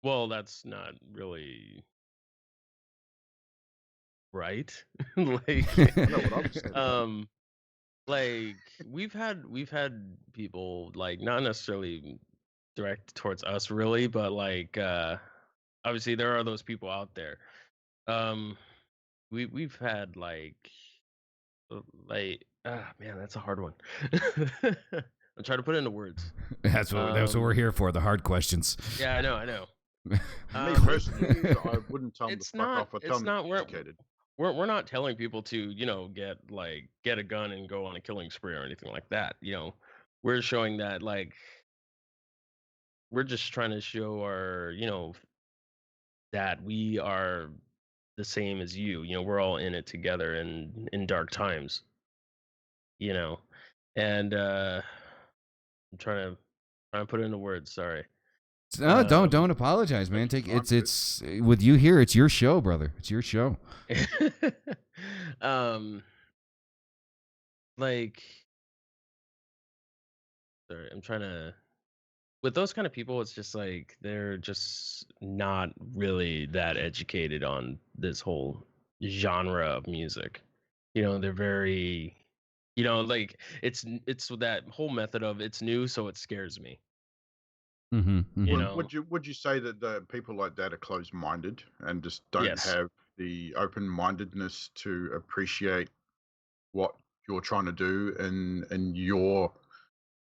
Well, that's not really right. Like, like we've had people like not necessarily direct towards us really, but like obviously there are those people out there. We've had like man, that's a hard one. I'm trying to put it into words. That's what we're here for, the hard questions. Yeah, I know. Me personally, I wouldn't tell them to fuck off. I tell them to be educated. We're not telling people to, you know, get a gun and go on a killing spree or anything like that. You know, we're showing that like we're just trying to show our, you know, that we are the same as you. You know, we're all in it together and in dark times. You know, and I'm trying to put it into words. Sorry. No, don't apologize, man. It's with you here. It's your show, brother. It's your show. Like, sorry, I'm trying to. With those kind of people, it's just like they're just not really that educated on this whole genre of music. You know, they're very, you know, like it's that whole method of it's new, so it scares me. Mm-hmm, mm-hmm. You know, would you say that the people like that are closed-minded and just don't have the open-mindedness to appreciate what you're trying to do and your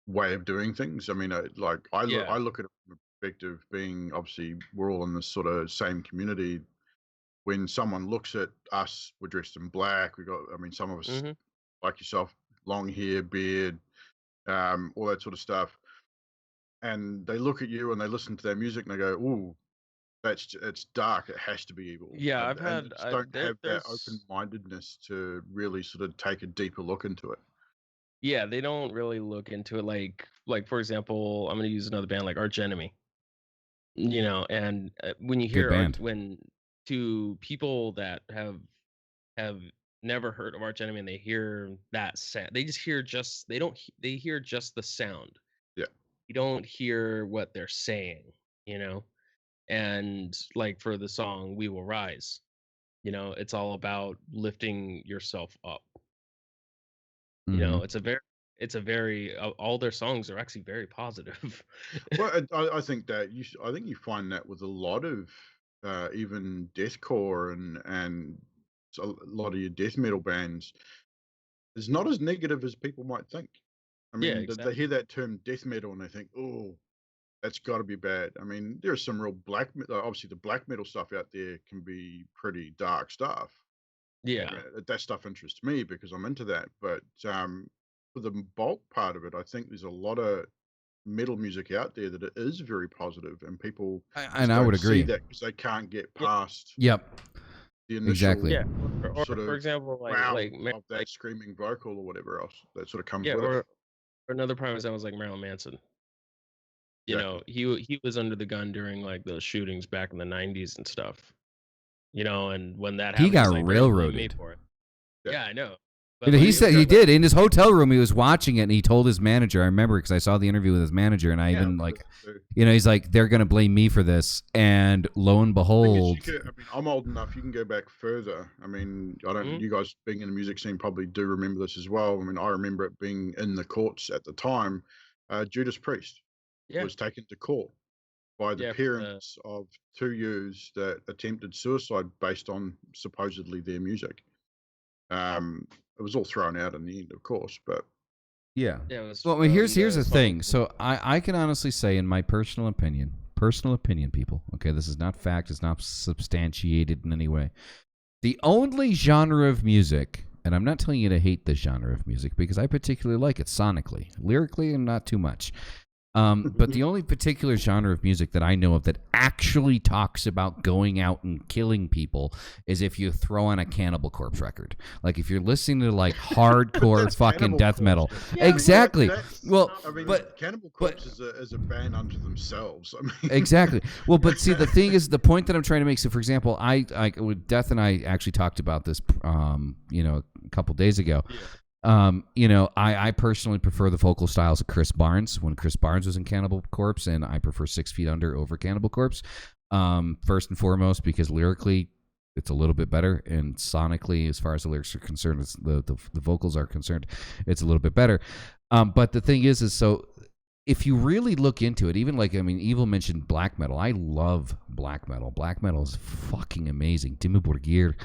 way of doing things? I mean, I look at it from a perspective being obviously we're all in this sort of same community. When someone looks at us, we're dressed in black. Some of us like yourself, long hair, beard, all that sort of stuff. And they look at you and they listen to their music and they go, "Ooh, it's dark. It has to be evil." Yeah, don't have that open-mindedness to really sort of take a deeper look into it. Yeah, they don't really look into it. Like for example, I'm going to use another band like Arch Enemy. You know, and when you hear when to people that have never heard of Arch Enemy and they hear that sound, they hear just the sound. Yeah. You don't hear what they're saying, you know? And like for the song We Will Rise, you know, it's all about lifting yourself up. You know, it's a very all their songs are actually very positive. Well, I think that you find that with a lot of even deathcore and a lot of your death metal bands, it's not as negative as people might think. I mean, exactly. they hear that term death metal and they think, "Oh, that's got to be bad." I mean, there's some real obviously the black metal stuff out there can be pretty dark stuff. Yeah. That stuff interests me because I'm into that. But for the bulk part of it, I think there's a lot of metal music out there that it is very positive, and people I would agree see that because they can't get past. Yep. The initial, exactly. Yeah. Or for example, of that screaming vocal or whatever else that sort of comes with it. Or another prime example was like Marilyn Manson. You know, he was under the gun during like those shootings back in the 90s and stuff. You know, and when that happened, he got railroaded. For it. Yeah, I know. But he said he did in his hotel room. He was watching it, and he told his manager. I remember because I saw the interview with his manager, and I even he's like, they're going to blame me for this. And lo and behold, I'm old enough. You can go back further. I mean, I don't. You guys being in the music scene probably do remember this as well. I mean, I remember it being in the courts at the time. Judas Priest was taken to court by the parents of two youths that attempted suicide based on supposedly their music. It was all thrown out in the end, of course, but well, here's the thing. So I can honestly say, in my personal opinion, personal opinion, people. Okay, this is not fact. It's not substantiated in any way. The only genre of music, and I'm not telling you to hate this genre of music because I particularly like it sonically, lyrically, and not too much. But the only particular genre of music that I know of that actually talks about going out and killing people is if you throw on a Cannibal Corpse record. Like if you're listening to like hardcore fucking death metal. Yeah, exactly. But Cannibal Corpse is a band unto themselves. I mean, exactly. Well, but see, the thing is, the point that I'm trying to make. So, for example, with Death and I actually talked about this, a couple days ago. Yeah. I personally prefer the vocal styles of Chris Barnes when Chris Barnes was in Cannibal Corpse, and I prefer 6 Feet Under over Cannibal Corpse. First and foremost, because lyrically, it's a little bit better, and sonically, as far as the lyrics are concerned, the vocals are concerned, it's a little bit better. But the thing is so if you really look into it, even Evil mentioned black metal. I love black metal. Black metal is fucking amazing. Dimmu Borgir,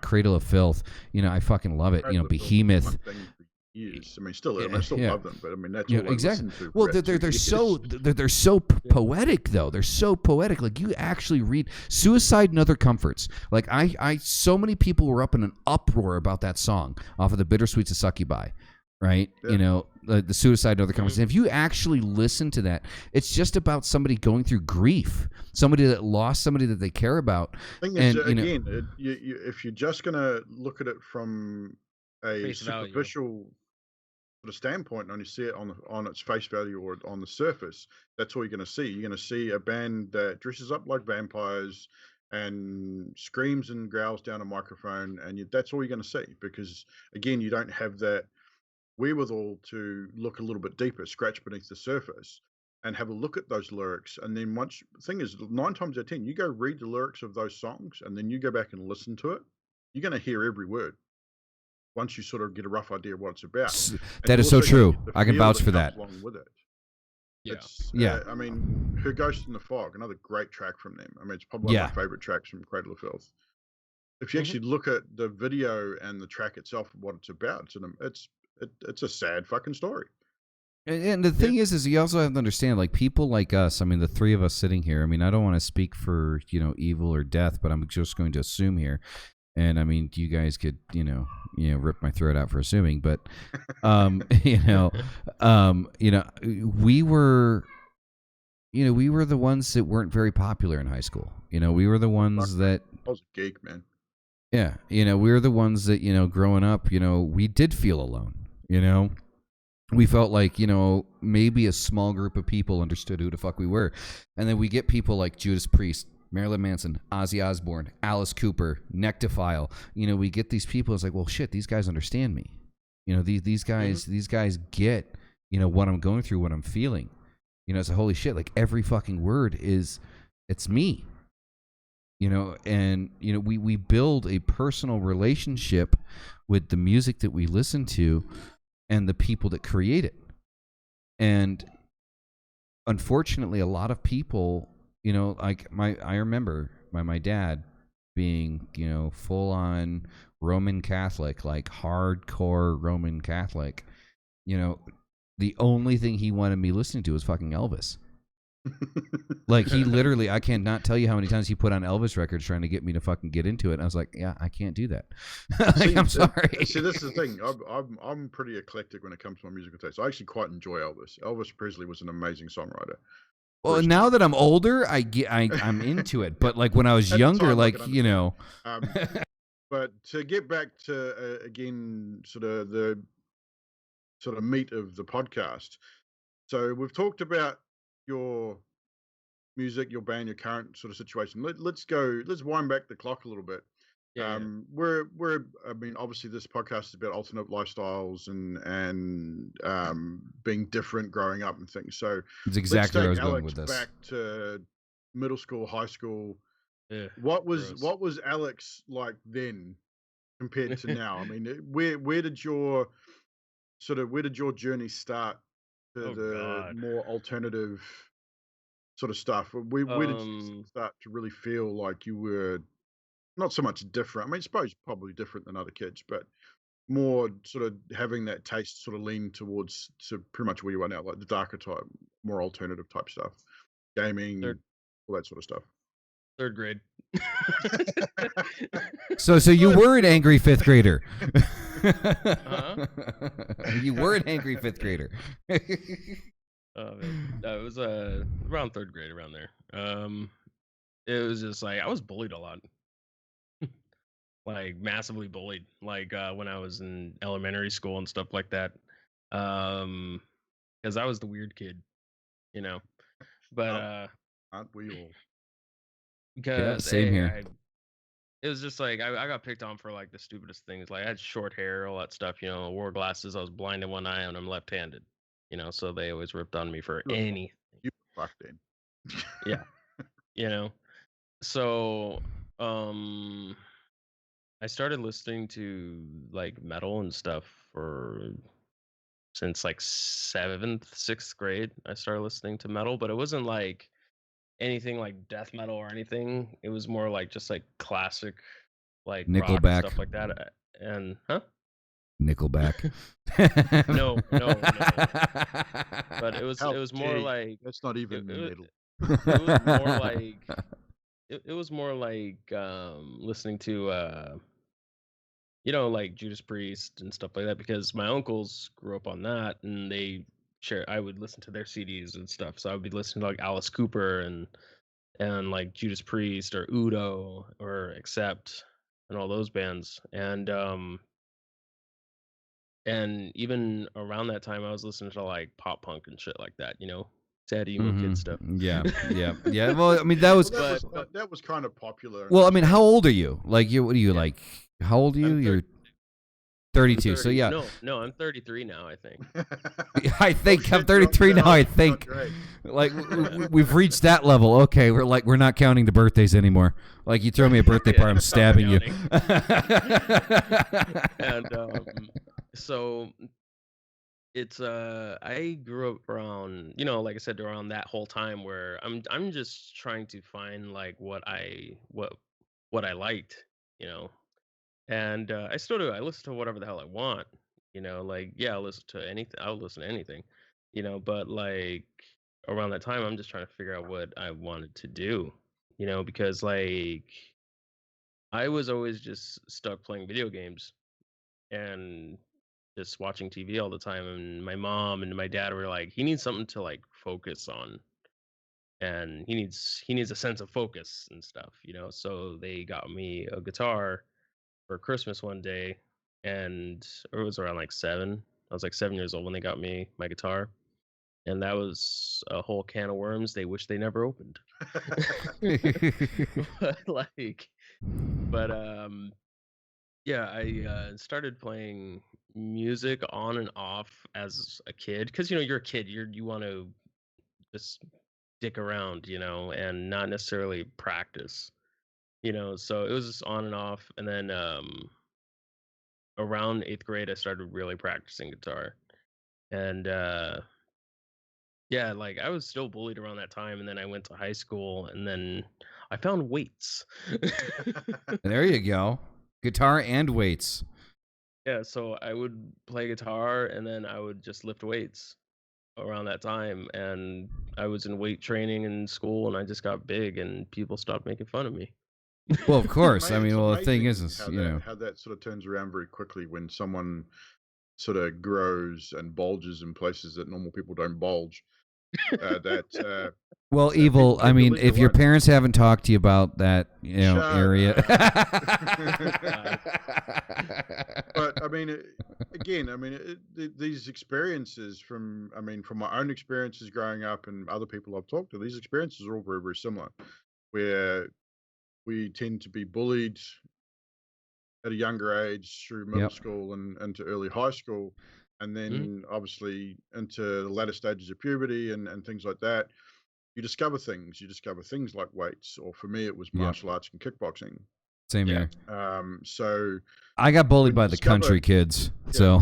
Cradle of Filth. I fucking love it. Behemoth. Years. I mean, still love them, but I mean that's all exactly. I listen to. Well, they're so poetic though. They're so poetic. Like you actually read Suicide and Other Comforts. Like I so many people were up in an uproar about that song off of the Bittersweets of Succubi. Right, yeah. The Suicide and Other Comforts. And if you actually listen to that, it's just about somebody going through grief, somebody that lost somebody that they care about. The thing is, again, if you're just going to look at it from a Face superficial sort of standpoint, and you see it on its face value or on the surface, that's all you're going to see. You're going to see a band that dresses up like vampires and screams and growls down a microphone, and that's all you're going to see because, again, you don't have that wherewithal to look a little bit deeper, scratch beneath the surface, and have a look at those lyrics. And then the thing is, 9 times out of 10, you go read the lyrics of those songs, and then you go back and listen to it. You're going to hear every word once you sort of get a rough idea of what it's about. That is so true. I can vouch for that. Along with it. Yeah. I mean, Her Ghost in the Fog, another great track from them. I mean, it's probably one of my favorite tracks from Cradle of Filth. If you actually look at the video and the track itself, what it's about, it's a sad fucking story. And the thing is you also have to understand, like, people like us, I mean, the 3 of us sitting here, I mean, I don't want to speak for, Evil or Death, but I'm just going to assume here. And I mean, you guys could, rip my throat out for assuming, but, we were the ones that weren't very popular in high school. We were the ones that... I was a geek, man. Yeah. We were the ones that, growing up, we did feel alone. We felt like, maybe a small group of people understood who the fuck we were. And then we get people like Judas Priest, Marilyn Manson, Ozzy Osbourne, Alice Cooper, Nyctophile. We get these people. It's like, well, shit, these guys understand me. These guys get, what I'm going through, what I'm feeling. It's a holy shit. Like every fucking word it's me. We build a personal relationship with the music that we listen to and the people that create it. And unfortunately, a lot of people, I remember my dad being, full on Roman Catholic, like hardcore Roman Catholic. The only thing he wanted me listening to was fucking Elvis. Like he literally, I cannot tell you how many times he put on Elvis records trying to get me to fucking get into it. And I was like, yeah, I can't do that. I'm sorry. See, this is the thing. I'm pretty eclectic when it comes to my musical taste. I actually quite enjoy Elvis. Elvis Presley was an amazing songwriter. Well, now that I'm older, I'm into it. But like when I was younger, But to get back to again, sort of the meat of the podcast. So we've talked about your music, your band, your current sort of situation. Let's wind back the clock a little bit. I mean, obviously this podcast is about alternate lifestyles and being different growing up and things. So it's exactly where I was Alex going with this. Back to middle school, high school. Yeah, what was Alex like then compared to now? I mean, where did your journey start to more alternative sort of stuff? Where did you start to really feel like you were not so much different? I mean, I suppose probably different than other kids, but more sort of having that taste sort of lean towards pretty much where you are now, like the darker type, more alternative type stuff. gaming, Third all that sort of stuff. third grade. So you were an angry fifth grader. You were an angry fifth grader. Oh man, no, it was around third grade, around there. It was just like I was bullied a lot, like massively bullied, like when I was in elementary school and stuff like that. Because I was the weird kid, you know. But Aren't we all? because same here. it was just like I got picked on for like the stupidest things. Like I had short hair, all that stuff. You know, I wore glasses. I was blind in one eye, and I'm left-handed. You know, so they always ripped on me for You were anything. You were fucked in. Yeah, you know. So, I started listening to like metal and stuff for since like seventh, sixth grade. I started listening to metal, but it wasn't like anything like death metal or anything. It was more like just like classic, like rock and Nickelback. stuff like that. And Nickelback. No. But it was more like that's not even metal. it was more like it was more like listening to you know, like Judas Priest and stuff like that, because my uncles grew up on that, and I would listen to their CDs and stuff. So I would be listening to like Alice Cooper and like Judas Priest or Udo or Accept and all those bands. And even around that time I was listening to like pop punk and shit like that, you know, sad emo kid stuff. Yeah. Well, I mean, that was. That was kind of popular. Well, I mean, how old are you? Like, what are you like? How old are you? You're 32. So yeah. No, I'm 33 now. I think. I think I'm 33 now. I think. Like we've reached that level. Okay, we're not counting the birthdays anymore. Like you throw me a birthday party, I'm stabbing you. And so it's I grew up around, you know, like I said, around that whole time where I'm just trying to find like what I liked, you know. And I still do. I listen to whatever the hell I want, you know. Like, yeah, I'll listen to anything. I'll listen to anything, you know. But like around that time, I'm just trying to figure out what I wanted to do, you know, because like I was always just stuck playing video games and just watching TV all the time. And my mom and my dad were like, he needs something to like focus on, and he needs a sense of focus and stuff, you know. So they got me a guitar for Christmas one day, and it was around like 7. I was like 7 years old when they got me my guitar, and that was a whole can of worms they wish they never opened. but yeah, I started playing music on and off as a kid, because you know you're a kid, you want to just dick around, you know, and not necessarily practice, you know. So it was just on and off, and then around 8th grade I started really practicing guitar. And yeah, like I was still bullied around that time, and then I went to high school, and then I found weights. There you go. Guitar and weights. Yeah, so I would play guitar and then I would just lift weights around that time, and I was in weight training in school, and I just got big and people stopped making fun of me. Well, of course. I mean, It's well, the thing amazing is, how you know, how that sort of turns around very quickly when someone sort of grows and bulges in places that normal people don't bulge. well, so evil. people I mean, believe if your parents haven't talked to you about that, you know, Shut area. But I mean, again, I mean, these experiences from my own experiences growing up and other people I've talked to, these experiences are all very, very similar, where we tend to be bullied at a younger age through middle Yep. school and into early high school, and then obviously into the latter stages of puberty and things like that. You discover things. You discover things like weights, or for me, it was Yep. martial arts and kickboxing. Same here. So I got bullied when by you the discover- country kids. Yeah, So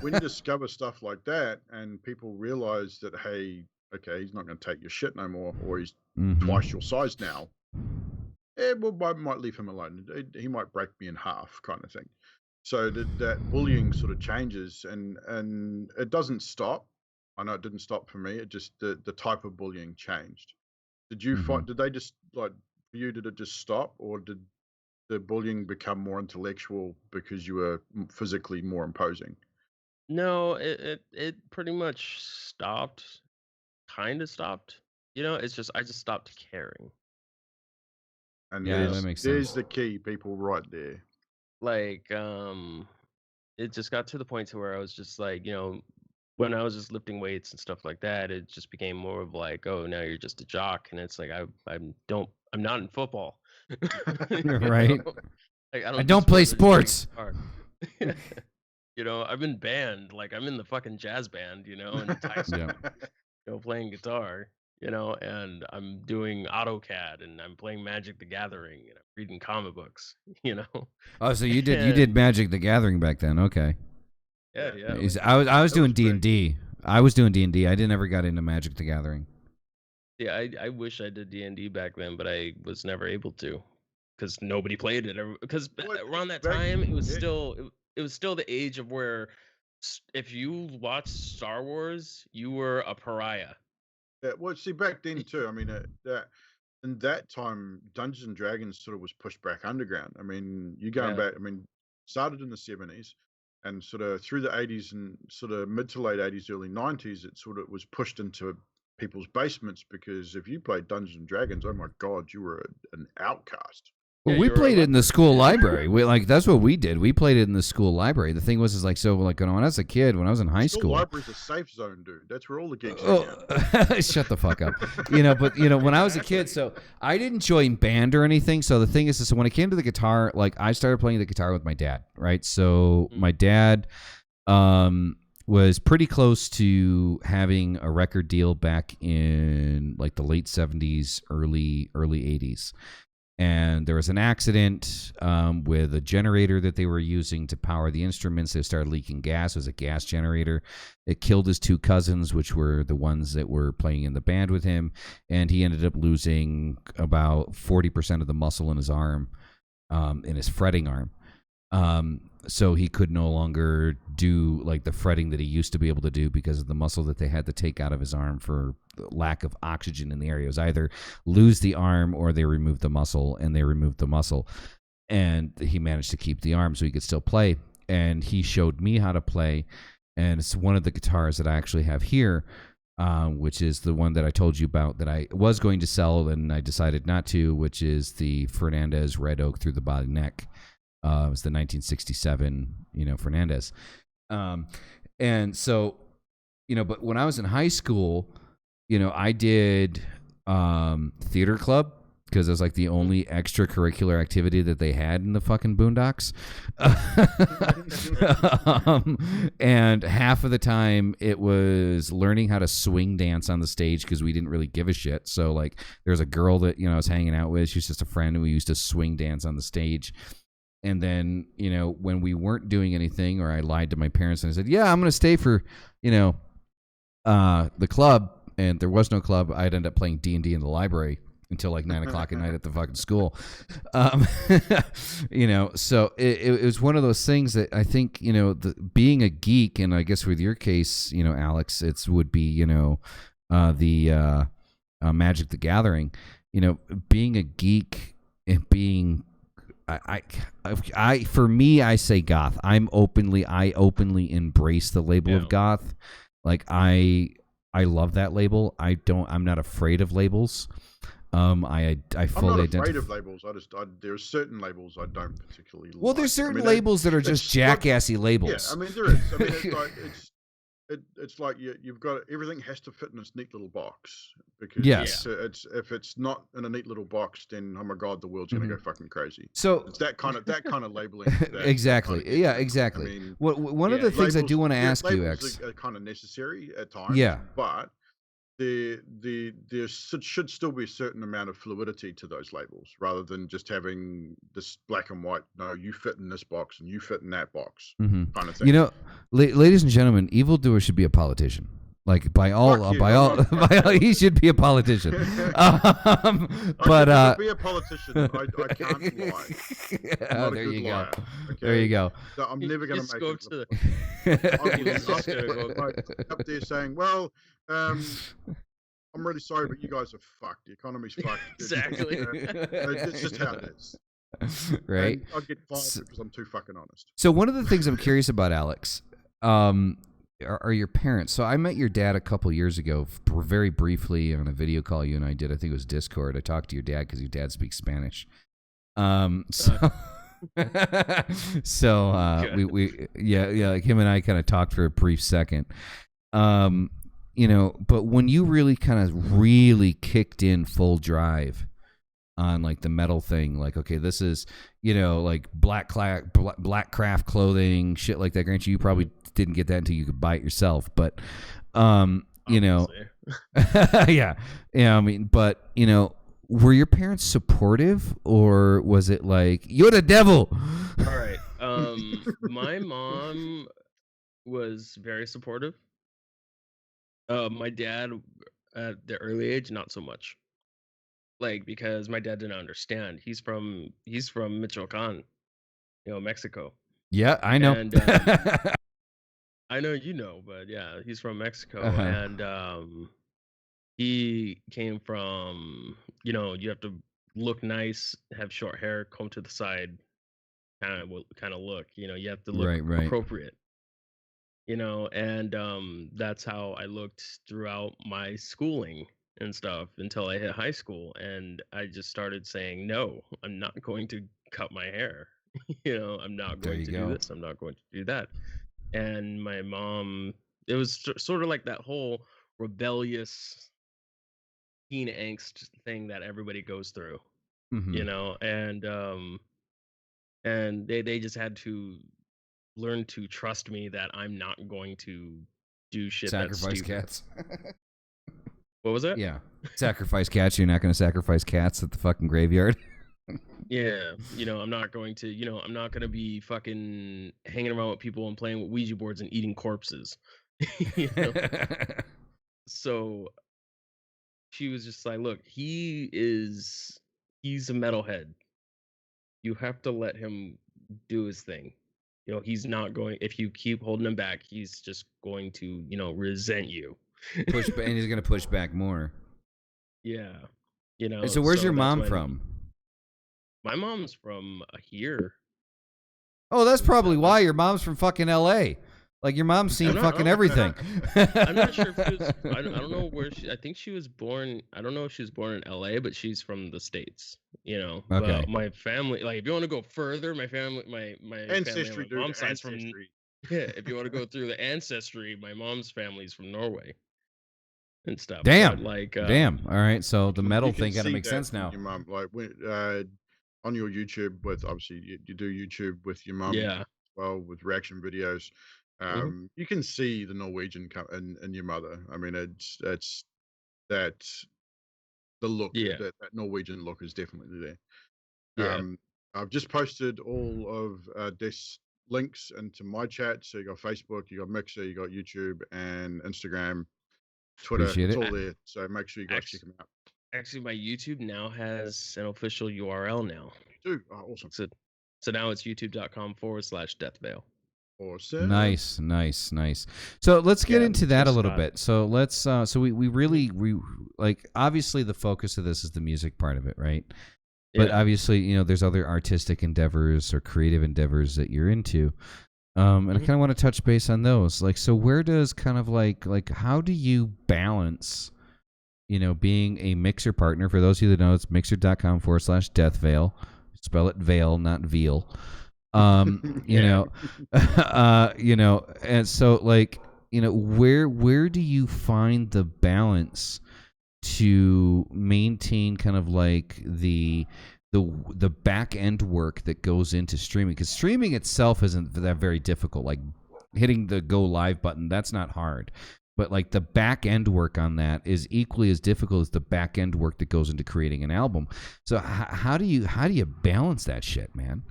when you discover stuff like that, and people realize that, hey, okay, he's not going to take your shit no more, or he's twice your size now. Well, I might leave him alone. He might break me in half, kind of thing. So that bullying sort of changes, and it doesn't stop. I know it didn't stop for me. It just the type of bullying changed. Did you find? Did they just like for you? Did it just stop, or did the bullying become more intellectual because you were physically more imposing? No, it pretty much stopped, kind of stopped. It's just I just stopped caring. And Yeah, that makes there's sense. the key, people, right there. Like, it just got to the point to where I was just like, when I was just lifting weights and stuff like that, it just became more of like, oh, now you're just a jock, and it's like I'm not in football. Right. Like I do don't play sports, I sports. just play guitar. I'm in band, like I'm in the fucking jazz band, in high school, Yeah. playing guitar, and I'm doing AutoCAD and I'm playing Magic the Gathering and I'm reading comic books, Oh, so you did And Magic the Gathering back then? Okay. yeah, I was doing big. D&D. I was doing D&D. I never got into Magic the Gathering. Yeah, I wish I did D&D back then, but I was never able to because nobody played it. Because around that time, it was still the age of where if you watched Star Wars, you were a pariah. Yeah, well, see, back then too. I mean, that in that time, Dungeons and Dragons sort of was pushed back underground. I mean, you going Yeah. back. I mean, started in the 70s, and sort of through the 80s and sort of mid to late 80s, early 90s, it sort of was pushed into people's basements because if you played Dungeons and Dragons, oh my God, you were an outcast. Well, Yeah, we you were a played it in the leper. school library. That's what we did. We played it in the school library. The thing was, when I was a kid, when I was in high school, library's a safe zone, dude. That's where all the geeks hang out. Shut the fuck up. But when I was a kid, so I didn't join band or anything. So the thing is, so when it came to the guitar, like I started playing the guitar with my dad, right? So my dad was pretty close to having a record deal back in like the late 70s, early 80s. And there was an accident with a generator that they were using to power the instruments. They started leaking gas. It was a gas generator. It killed his two cousins, which were the ones that were playing in the band with him. And he ended up losing about 40% of the muscle in his arm, in his fretting arm. So he could no longer do like the fretting that he used to be able to do because of the muscle that they had to take out of his arm for lack of oxygen in the area. It was either lose the arm or they removed the muscle, and they removed the muscle. And he managed to keep the arm so he could still play. And he showed me how to play. And it's one of the guitars that I actually have here, which is the one that I told you about that I was going to sell and I decided not to, which is the Fernandez Red Oak Through the Body Neck. It was the 1967, Fernandez. And so, but when I was in high school, I did theater club because it was like the only extracurricular activity that they had in the fucking boondocks. And half of the time it was learning how to swing dance on the stage because we didn't really give a shit. So like there was a girl that, I was hanging out with. She was just a friend, and we used to swing dance on the stage. And then, when we weren't doing anything, or I lied to my parents and I said, yeah, I'm going to stay for, the club, and there was no club, I'd end up playing D&D in the library until like 9 o'clock at night at the fucking school. So it was one of those things that I think, being a geek, and I guess with your case, Alex, would be, the Magic the Gathering, being a geek and being, for me, I say goth. I openly embrace the label of goth. Like I love that label. I'm not afraid of labels. I fully I'm not afraid of labels. There's certain labels I don't particularly like. Well, there's certain labels that are just jackassy labels. Yeah, I mean there is. I mean it's like you've got everything has to fit in this neat little box, because it's if it's not in a neat little box, then oh my God, the world's gonna go fucking crazy. So it's that kind of labeling. Exactly. Yeah. Exactly. I mean, one of the things I do want to ask you, X, are kind of necessary at times. Yeah. But there should still be a certain amount of fluidity to those labels, rather than just having this black and white. No, you fit in this box and you fit in that box, kind of thing. Ladies and gentlemen, evildoer should be a politician. Like by all, he should be a politician. But be a politician. I can't lie. Oh, there you go. Okay? There you go. So I'm never going to make it. up there saying, well, I'm really sorry, but you guys are fucked. The economy's fucked. Exactly. It's just how it is. Right. And I'd get fired because I'm too fucking honest. So one of the things I'm curious about, Alex, are your parents. So I met your dad a couple years ago, very briefly on a video call you and I did. I think it was Discord. I talked to your dad because your dad speaks Spanish. So we like him and I kind of talked for a brief second. But when you really kind of really kicked in full drive on like the metal thing, like, okay, this is, like black craft clothing, shit like that. Granted, you probably didn't get that until you could buy it yourself, but yeah. I mean, but were your parents supportive, or was it like, you're the devil? All right. My mom was very supportive. My dad at the early age, not so much. Like, because my dad didn't understand. He's from Michoacan, Mexico. Yeah, I know. And I know but yeah, he's from Mexico. And he came from, you have to look nice, have short hair, comb to the side, kind of look, you have to look Right. appropriate. And that's how I looked throughout my schooling and stuff until I hit high school, and I just started saying, no, I'm not going to cut my hair. I'm not going to do this, I'm not going to do that. And my mom, it was sort of like that whole rebellious teen angst thing that everybody goes through. And they just had to learn to trust me that I'm not going to do shit sacrifice that's stupid. Cats. What was that? Yeah, sacrifice cats. You're not going to sacrifice cats at the fucking graveyard. Yeah, I'm not going to, I'm not going to be fucking hanging around with people and playing with Ouija boards and eating corpses. So she was just like, look, he's a metalhead. You have to let him do his thing. He's not going, if you keep holding him back, he's just going to, resent you. And he's going to push back more. Yeah. So where's your mom from? My mom's from here. Oh, that's probably why your mom's from fucking LA. Like, your mom's seen fucking everything. I'm not sure if she was, I don't know where I think she was born, I don't know if she was born in LA, but she's from the States, Okay. But my family, like, if you want to go further, my family, my ancestry, family, my mom's side's from, if you want to go through the ancestry, my mom's family's from Norway and stuff. Damn. But, like, damn. All right. So the metal thing kind of makes sense now. Your mom, like, on your YouTube, with obviously you do YouTube with your mom, yeah, as well, with reaction videos. You can see the Norwegian in your mother. I mean, it's that the look, that Norwegian look is definitely there. Yeah. I've just posted all of this links into my chat. So you got Facebook, you got Mixer, you got YouTube and Instagram, Twitter. Appreciate it's it. all there. So make sure you guys check them out. Actually, my YouTube now has an official URL now. You do? Oh, awesome. So now it's youtube.com/Deathveil. Awesome. Nice. So let's get into that a little bit. So let's so we really like, obviously the focus of this is the music part of it, right? But obviously, there's other artistic endeavors or creative endeavors that you're into. And I kind of want to touch base on those. Like, so where does kind of like how do you balance, being a mixer partner? For those of you that know, it's mixer.com/Deathveil. Spell it veil, not veal. And so, like, where do you find the balance to maintain kind of like the back end work that goes into streaming? Because streaming itself isn't that very difficult. Like, hitting the go live button, that's not hard. But like, the back end work on that is equally as difficult as the back end work that goes into creating an album. So how do you balance that shit, man?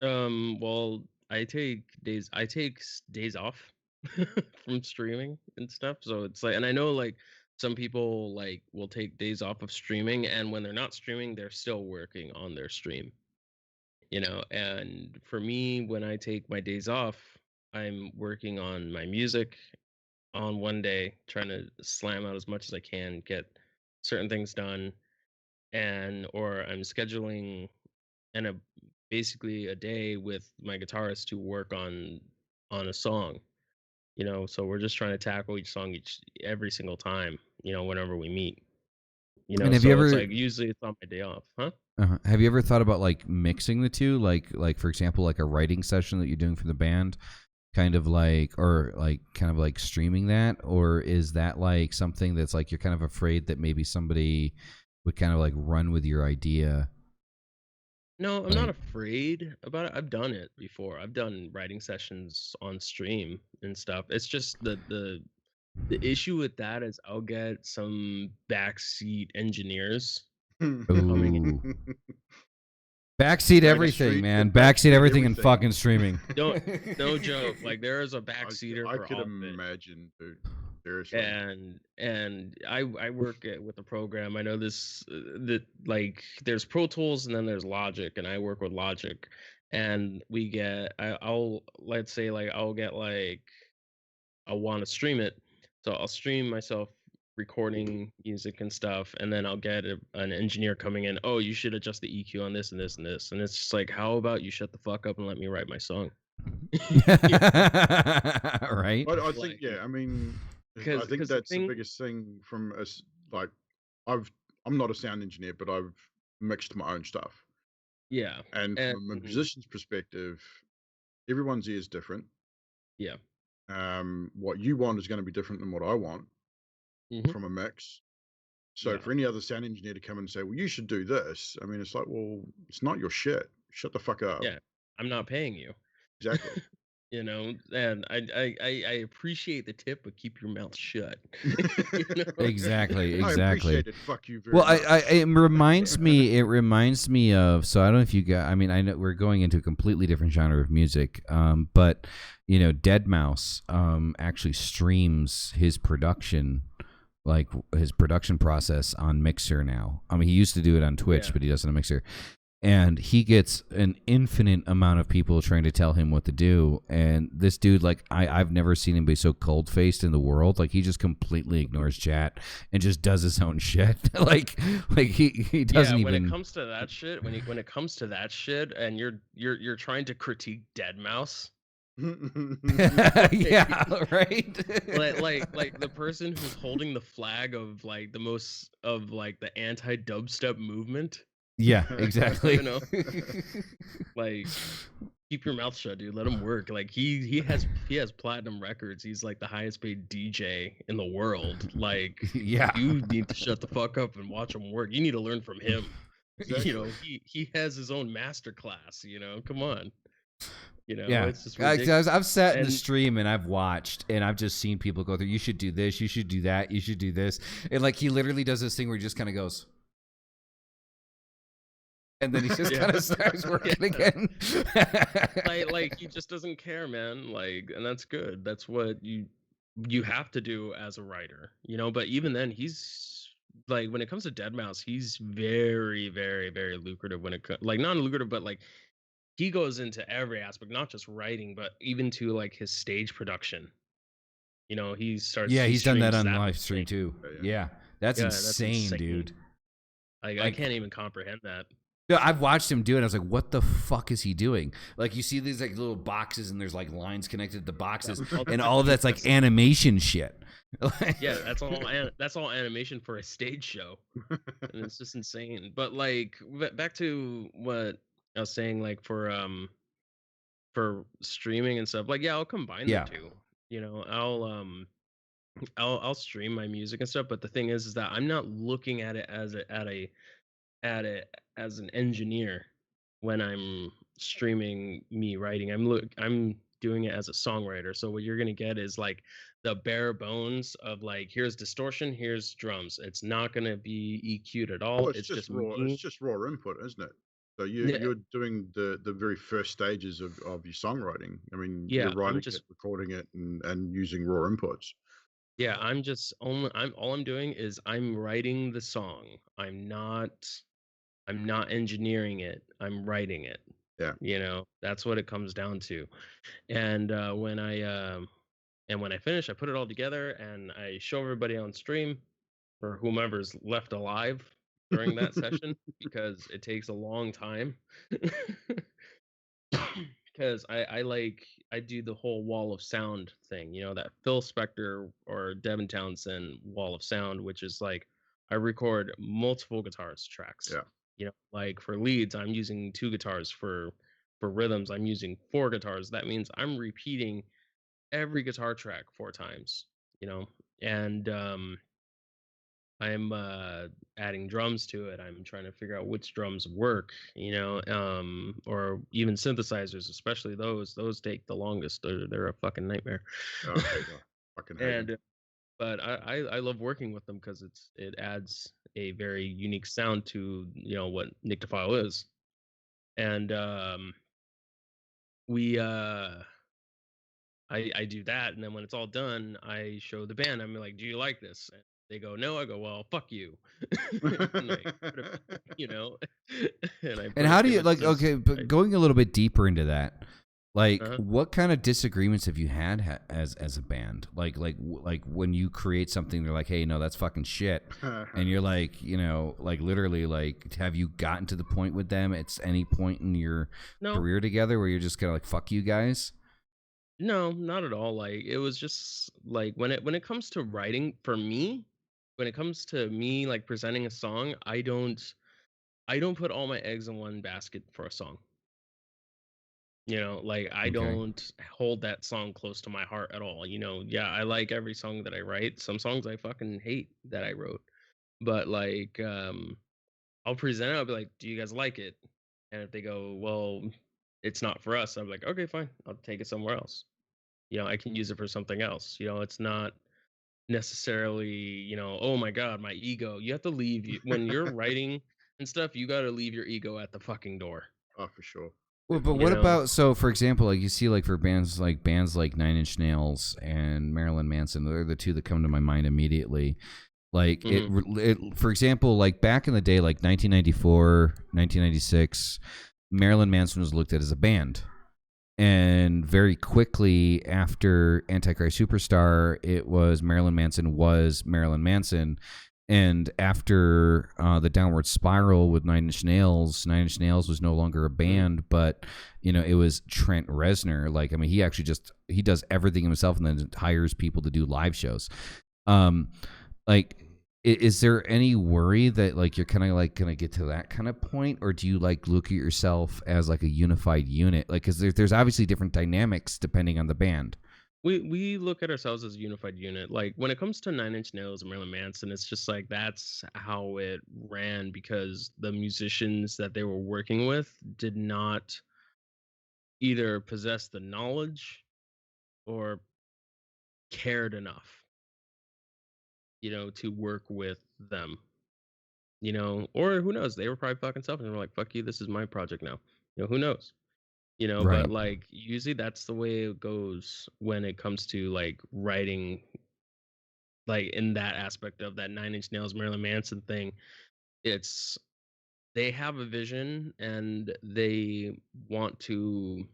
Well, I take days off from streaming and stuff. So it's like, and I know like some people like will take days off of streaming, and when they're not streaming, they're still working on their stream. And for me, when I take my days off, I'm working on my music, on one day, trying to slam out as much as I can, get certain things done, and or I'm scheduling and basically a day with my guitarist to work on a song. So we're just trying to tackle each song every single time, whenever we meet. And have you So it's ever like usually it's on my day off, huh? have you ever thought about like mixing the two, like for example, like a writing session that you're doing for the band, kind of like, or like kind of like streaming that, or is that like something that's like you're kind of afraid that maybe somebody would kind of like run with your idea? No, I'm not Like, afraid about it. I've done it before. I've done writing sessions on stream and stuff. It's just the issue with that is I'll get some backseat engineers coming in. ooh, backseat everything, man, backseat Backstreet everything and everything. fucking streaming. No joke. Like there is a I, backseater I for could all of it. imagine, dude. Seriously. And I work with a program. I know this that like there's Pro Tools and then there's Logic, and I work with Logic, and I'll let's say like I'll get like I want to stream it, so I'll stream myself recording music and stuff, and then I'll get an engineer coming in. Oh, you should adjust the EQ on this and this and this, and it's just like, how about you shut the fuck up and let me write my song? Right? I think, Like, yeah, I mean, I because think the that's the thing, biggest thing from us. Like, I'm not a sound engineer, but I've mixed my own stuff. yeah, And and from a musician's perspective, everyone's ear is different. yeah. What you want is going to be different than what I want Hmm. from a mix. So Yeah. for any other sound engineer to come and say, "Well, you should do this," I mean, it's like, well, it's not your shit. Shut the fuck up. Yeah, I'm not paying you. Exactly. And I appreciate the tip, but keep your mouth shut. You know? Exactly, I exactly. appreciate it. Fuck you very Well, much. it reminds me. It reminds me of. So I don't know if you got. I mean, I know we're going into a completely different genre of music. But Dead Mouse actually streams his production, like his production process on Mixer now. I mean, he used to do it on Twitch, Yeah. but he does it on Mixer. And he gets an infinite amount of people trying to tell him what to do. And this dude, like, I've never seen him be so cold faced in the world. Like, he just completely ignores chat and just does his own shit. like he doesn't Yeah, when even. it comes to that shit, when it comes to that shit, and you're trying to critique Dead Mouse, Yeah, right. like the person who's holding the flag of like the most of like the anti dubstep movement, Yeah, exactly. like keep your mouth shut, dude. Let him work. Like he has platinum records. He's like the highest paid DJ in the world. Like Yeah. you need to shut the fuck up and watch him work. You need to learn from him. Exactly. He has his own master class. Come on. Yeah, It's just ridiculous. I've sat in the And stream and I've watched and I've just seen people go through. You should do this. You should do that. You should do this. And like he literally does this thing where he just kind of goes, and then he just Yeah. kind of starts working again. like he just doesn't care, man. Like, and that's good. That's what you have to do as a writer, but even then he's like when it comes to Dead Mouse, he's very, very, very lucrative when it comes like non lucrative, but like he goes into every aspect, not just writing, but even to like his stage production. He Yeah, he's done that streams on that live whole stream thing. too. Yeah, that's Yeah, that's insane, insane. dude. Like I Like- can't even comprehend that. Yeah, I've watched him do it. I was like, what the fuck is he doing? Like, you see these like little boxes and there's like lines connected to the boxes and all of that's like animation shit. Yeah, that's all animation for a stage show, and it's just insane. But like back to what I was saying, like for streaming and stuff. Like, yeah, I'll combine Yeah. the two. I'll stream my music and stuff. But the thing is that I'm not looking at it as as an engineer when I'm streaming me writing. I'm doing it as a songwriter. So what you're gonna get is like the bare bones of like here's distortion, here's drums. It's not gonna be EQ'd at all. Well, It's just raw. me. It's just raw input, isn't it? So Yeah, you're doing the very first stages of your songwriting. I mean, yeah. you're writing it, recording it, and using raw inputs. Yeah, all I'm doing is I'm writing the song. I'm not engineering it. I'm writing it. Yeah. That's what it comes down to. And when I And when I finish, I put it all together and I show everybody on stream, or whomever's left alive during that session, because it takes a long time. Because I do the whole wall of sound thing, that Phil Spector or Devin Townsend wall of sound, which is like I record multiple guitars tracks. Yeah. Like for leads, I'm using 2 guitars. For rhythms, I'm using 4 guitars. That means I'm repeating every guitar track 4 times, and I'm adding drums to it. I'm trying to figure out which drums work, or even synthesizers, especially those. Those take the longest. They're a fucking nightmare. Oh, I hate them. Fucking hate them. And but I love working with them because it adds a very unique sound to what Nyctophile is. And we I do that, and then when it's all done, I show the band. I'm like, "Do you like this?" And they go, "No." I go, "Well, fuck you." And I put and I And put a how do few you like? mixes. Okay, but going a little bit deeper into that, like, Uh-huh. what kind of disagreements have you had as a band? Like when you create something, they're like, "Hey, no, that's fucking shit," and you're like, like literally, like, have you gotten to the point with them at any point in your No, career together where you're just kind of like, "Fuck you guys"? no, not at all. Like it was just like when it comes to writing for me, when it comes to me like presenting a song, I don't put all my eggs in one basket for a song. Like I Okay, don't hold that song close to my heart at all. Yeah, I like every song that I write. Some songs I fucking hate that I wrote. But like I'll present it, I'll be like, "Do you guys like it?" And if they go, "Well, it's not for us," I'm like, "Okay, fine. I'll take it somewhere else. I can use it for something else." It's not necessarily, "Oh my god, my ego." You have to leave when you're writing and stuff, you got to leave your ego at the fucking door. Oh, for sure. well, but Definitely. what about, so for example, like you see, like for bands like Nine Inch Nails and Marilyn Manson, they're the two that come to my mind immediately. Like Mhm. for example, like back in the day, like 1994, 1996, Marilyn Manson was looked at as a band. And very quickly after Antichrist Superstar, it was Marilyn Manson was Marilyn Manson. And after the downward spiral with Nine Inch Nails was no longer a band, but it was Trent Reznor. Like, I mean, he does everything himself and then hires people to do live shows. Um, like, is there any worry that like you're kind of like gonna get to that kind of point, or do you like look at yourself as like a unified unit? Like, because there's obviously different dynamics depending on the band. We look at ourselves as a unified unit. Like when it comes to Nine Inch Nails and Marilyn Manson, it's just like that's how it ran because the musicians that they were working with did not either possess the knowledge or cared enough, to work with them. Or who knows? They were probably fucking selfish and were like, "Fuck you, this is my project now." Who knows? But Right. like usually that's the way it goes when it comes to like writing, like in that aspect of that Nine Inch Nails Marilyn Manson thing. It's they have a vision and they want to,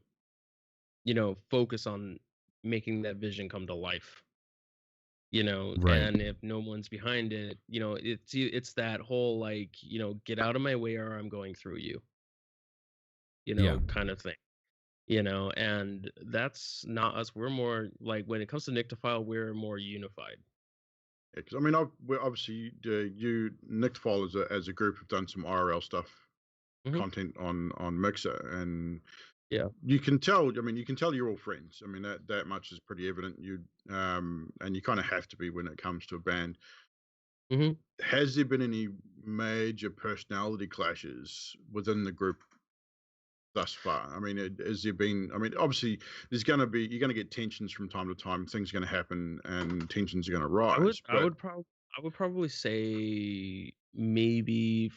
focus on making that vision come to life. Right. And if no one's behind it, it's that whole like, get out of my way or I'm going through you, Yeah. kind of thing. And that's not us. We're more like when it comes to Nyctophile, we're more unified. Because I mean, we're obviously you Nyctophile as a group have done some IRL stuff, Hmm. content on Mixer, and Yeah. you can tell. I mean, you can tell you're all friends. I mean, that much is pretty evident. And you kind of have to be when it comes to a band. Hmm. Has there been any major personality clashes within the group thus far? I mean, has there been? I mean, obviously, you're going to get tensions from time to time. Things are going to happen, and tensions are going to I would rise. I But would probably I would probably say maybe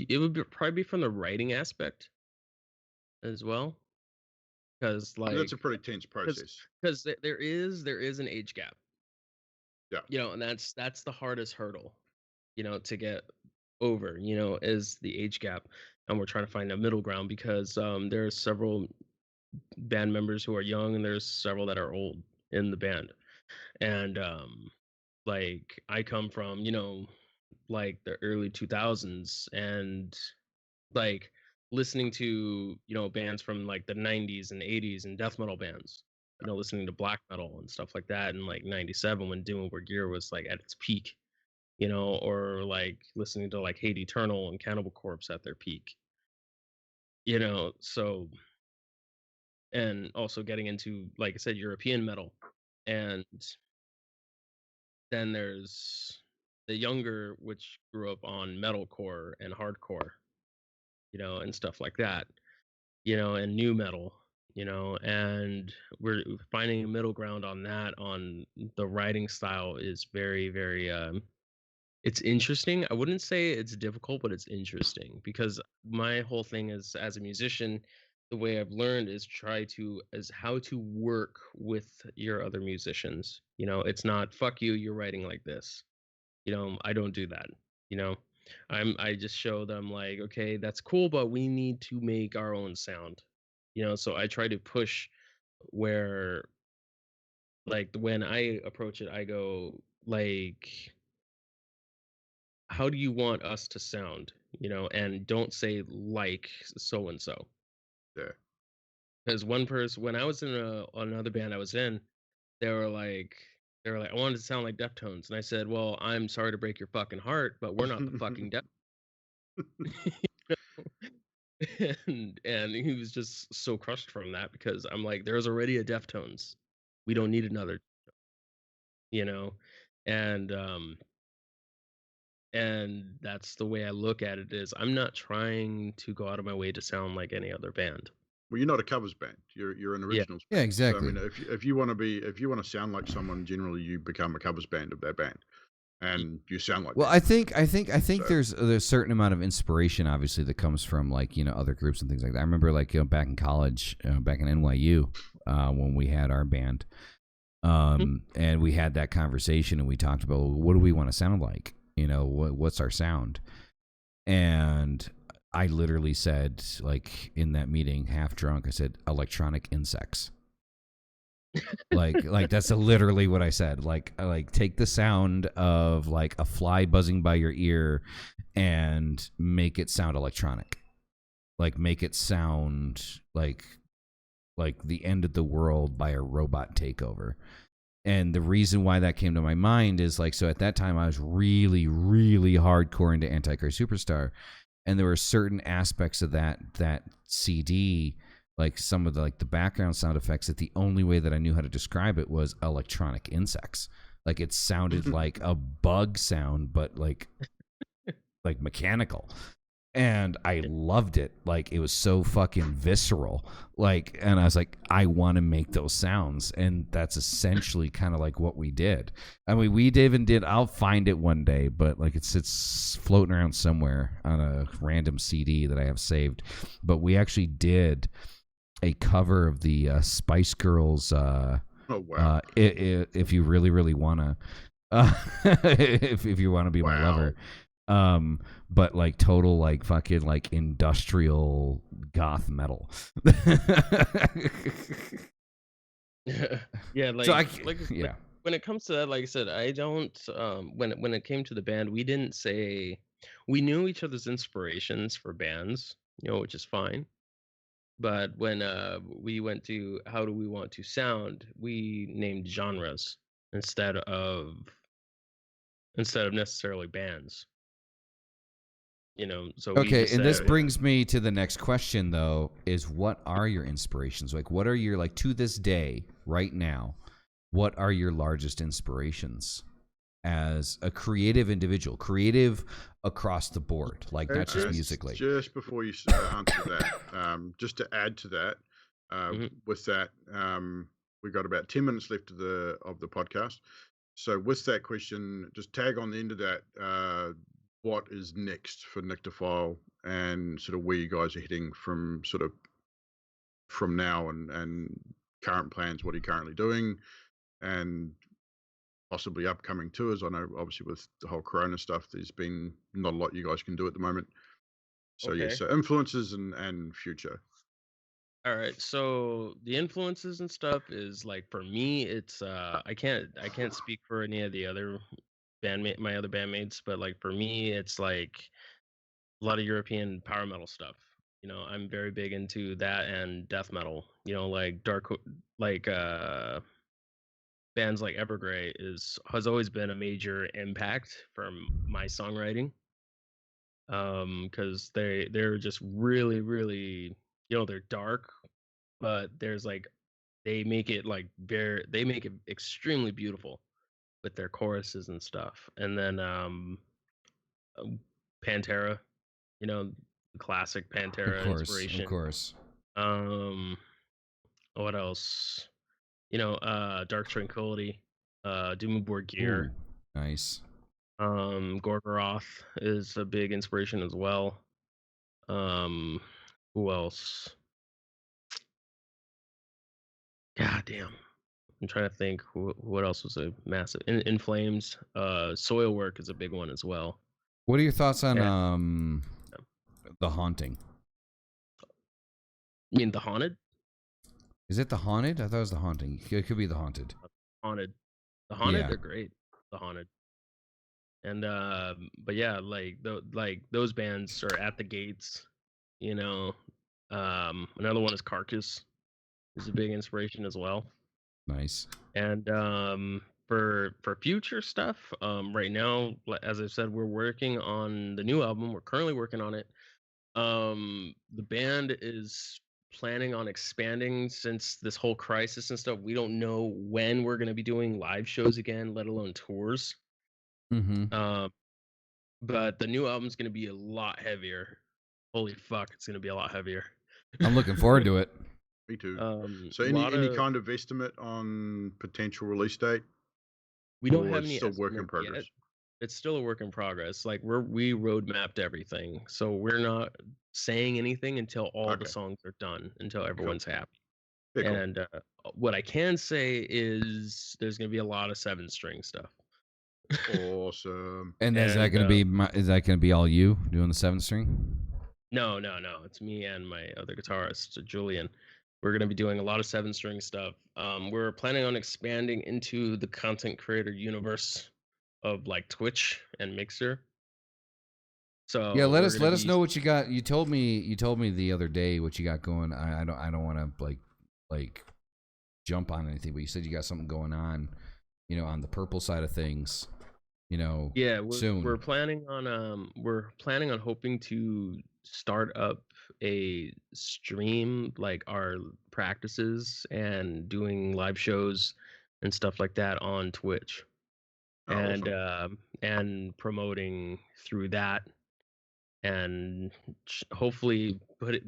it would probably be from the writing aspect as well, because that's a like pretty tense because process. because there is an age gap, Yeah. and that's the hardest hurdle, to get over, is the age gap, and we're trying to find a middle ground because there are several band members who are young, and there's several that are old in the band. And like I come from, like the early 2000s, and like listening to, bands from like the 90s and 80s and death metal bands, listening to black metal and stuff like that in like 97 when Doom Over Gear was like at its peak, or like listening to like Hate Eternal and Cannibal Corpse at their peak, so, and also getting into, like I said, European metal. And then there's the younger, which grew up on metalcore and hardcore, and stuff like that, and new metal, and we're finding a middle ground on that. On the writing style is very, very, it's interesting. I wouldn't say it's difficult, but it's interesting because my whole thing is, as a musician, the way I've learned is how to work with your other musicians. It's not fuck you, you're writing like this. I don't do that. You know, I just show them like, okay, that's cool, but we need to make our own sound. So I try to push where, like, when I approach it, I go like, how do you want us to sound? And don't say like so and so. Yeah. Because one person, when I was in another band I was in, they were like, I wanted to sound like Deftones, and I said, well, I'm sorry to break your fucking heart, but we're not the fucking and he was just so crushed from that, because I'm like, there's already a Deftones. We don't need another, you know? And and that's the way I look at it, is I'm not trying to go out of my way to sound like any other band. Well, you're not a covers band. You're an Yeah. originals Yeah, band. So I exactly. mean, if you want to sound like someone, generally you become a covers band of that band, and you sound like Well, them. I think So- there's a certain amount of inspiration, obviously, that comes from like other groups and things like that. I remember like back in college, back in NYU, when we had our band, and we had that conversation and we talked about, well, what do we want to sound like? What's our sound? And I literally said, like in that meeting, half drunk, I said, electronic insects. like that's literally what I said. Like take the sound of like a fly buzzing by your ear and make it sound electronic. Like make it sound like the end of the world by a robot takeover. And the reason why that came to my mind is like, so at that time I was really, really hardcore into Antichrist Superstar, and there were certain aspects of that CD, like some of the like the background sound effects, that the only way that I knew how to describe it was electronic insects. Like it sounded like a bug sound, but like mechanical. And I loved it. Like it was so fucking visceral. Like, and I was like, I want to make those sounds, and that's essentially kind of like what we did. I mean, we even did. I'll find it one day, but like it's floating around somewhere on a random CD that I have saved. But we actually did a cover of the Spice Girls. oh wow! If you really, really wanna, if you want to be my lover. But like total like fucking like industrial goth metal. Yeah, like, So like when it comes to that, like I said, I don't. When it came to the band, we didn't say, we knew each other's inspirations for bands, which is fine. But when we went to how do we want to sound, we named genres instead of necessarily bands. So we Okay, just and this said, brings me to the next question though, is what are your inspirations? Like what are your, like, to this day, right now, what are your largest inspirations as a creative individual, creative across the board, like not just musically? Just before you answer that, just to add to that, with that, we've got about 10 minutes left of the podcast. So with that question, just tag on the end of that, what is next for Nyctophile, and sort of where you guys are heading from now, and current plans, what are you currently doing, and possibly upcoming tours. I know obviously with the whole Corona stuff, there's been not a lot you guys can do at the moment. So Okay. yeah, so influences and future. All right, so the influences and stuff is like for me, it's I can't speak for any of the other my other bandmates, but like for me, it's like a lot of European power metal stuff. I'm very big into that and death metal. Like like bands like Evergrey has always been a major impact for my songwriting. Because they're just really, really, they're dark, but there's like they make it extremely beautiful with their choruses and stuff. And then Pantera, the classic Of Pantera course, of inspiration. course. Um, what else? Dark Tranquility, Doom Aboard Ooh, Gear. nice. Gorgoroth is a big inspiration as well. Who else? God damn. I'm trying to think what else was a massive in Flames. Soil Work is a big one as well. What are your thoughts on And The Haunting? you mean The Haunted? Is it The Haunted? I thought it was The Haunting. It could be The Haunted. Haunted. The Haunted, Yeah. they're great. The Haunted. And but yeah, like those bands are at the gates, you know. Another one is Carcass, is a big inspiration as well. Nice. And for future stuff, right now, as I said, we're working on the new album. We're currently working on it. The band is planning on expanding since this whole crisis and stuff. We don't know when we're going to be doing live shows again, let alone tours. Mm-hmm. But the new album's going to be a lot heavier. Holy fuck, it's going to be a lot heavier. I'm looking forward to it. Me too. So So any kind of estimate on potential release date? We don't Or have it's any still work in estimate progress? yet. It's still a work in progress. Like we roadmapped everything, so we're not saying anything until all the Okay. songs are done, until everyone's happy. Yeah, cool. And what I can say is there's going to be a lot of 7-string stuff. Awesome. And is that going to be is that going to be all you doing the 7-string? No. It's me and my other guitarist, Julian. We're going to be doing a lot of 7-string stuff. We're planning on expanding into the content creator universe of like Twitch and Mixer. So Yeah, let us know what you got. You told me the other day what you got going. I don't want to like jump on anything, but you said you got something going on, on the purple side of things. Yeah, soon. we're planning on hoping to start up a stream, like our practices and doing live shows and stuff like that on Twitch. Oh, And awesome. and promoting through that, and hopefully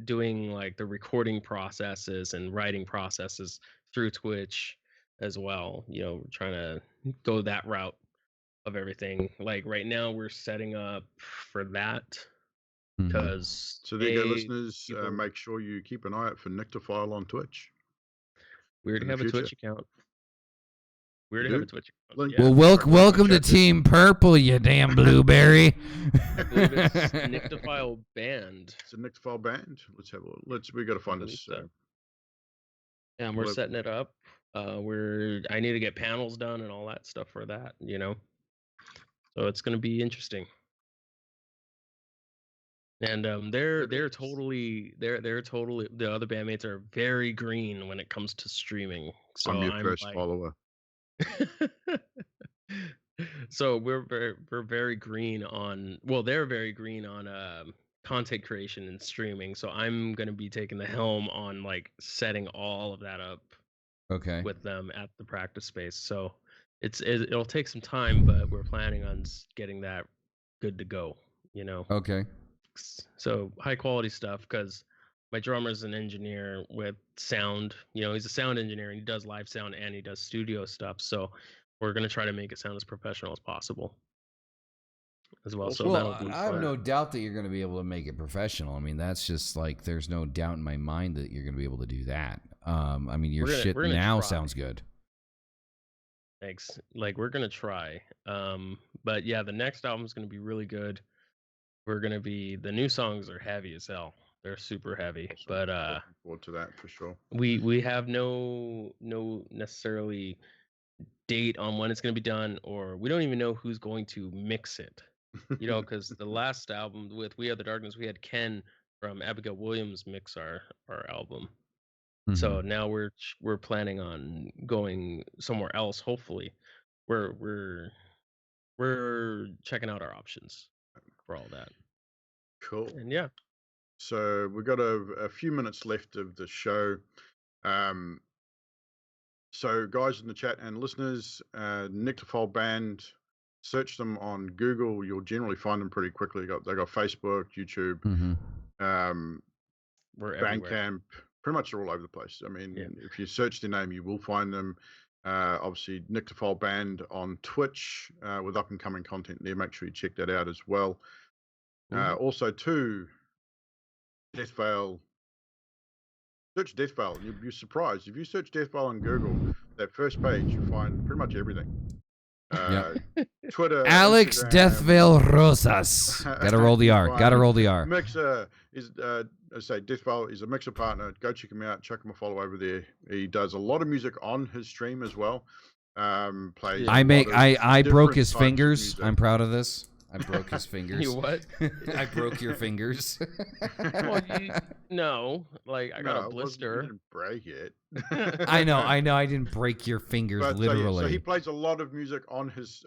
doing like the recording processes and writing processes through Twitch as well. We're trying to go that route of everything. Like right now we're setting up for that because So there you go, listeners. Make sure you keep an eye out for Nyctophile on Twitch. We already have a Twitch account. Yeah. Well, welcome to Team Purple, you damn blueberry. I believe it's Nyctophile Band. It's a Nyctophile Band. Let's have a look. We got to find this. Yeah, and we're setting it up. I need to get panels done and all that stuff for that. So it's going to be interesting. And they're totally the other bandmates are very green when it comes to streaming. So I'm your first follower. So we're very green on. Well, they're very green on content creation and streaming. So I'm gonna be taking the helm on like setting all of that up. Okay. With them at the practice space. So it'll take some time, but we're planning on getting that good to go. Okay. So high quality stuff, because my drummer's an engineer with sound. He's a sound engineer and he does live sound and he does studio stuff. So we're gonna try to make it sound as professional as possible as well. So that'll be I have no doubt that you're going to be able to make it professional. I mean, that's just like there's no doubt in my mind that you're going to be able to do that. I mean, your shit now sounds good. Thanks. Like we're gonna try. But yeah, the next album is gonna be really good. The new songs are heavy as hell. they're super heavy. Awesome. But Looking forward to that for sure. we have no necessarily date on when it's going to be done, or we don't even know who's going to mix it. You know, because the last album with We Are the Darkness, we had Ken from Abigail Williams mix our album. So now we're planning on going somewhere else. Hopefully, we're checking out our options for all that. Cool. And yeah, So we've got a few minutes left of the show. So guys in the chat and listeners, Nyctophile Band, search them on Google. You'll generally find them pretty quickly. They got Facebook, YouTube, we're everywhere. Bandcamp. Pretty much they're all over the place. I mean, Yeah. if you search their name, you will find them. Obviously, Nyctophile Band on Twitch with up and coming content there. Make sure you check that out as well. Also, too, Deathveil. Search Deathveil. You'll be surprised. If you search Deathveil on Google, that first page, you find pretty much everything. Twitter, Alex Deathveil Rosas. Gotta roll the R. Gotta roll the R. Mixer is, I say, Deathveil is a Mixer partner. Go check him out. Chuck him a follow over there. He does a lot of music on his stream as well. Plays. I broke his different types of fingers. music. I'm proud of this. I broke his fingers. You what? I broke your fingers. Well, no, like I got No, a it wasn't- blister. You didn't break it. I know. I didn't break your fingers, But, literally. So he plays a lot of music on his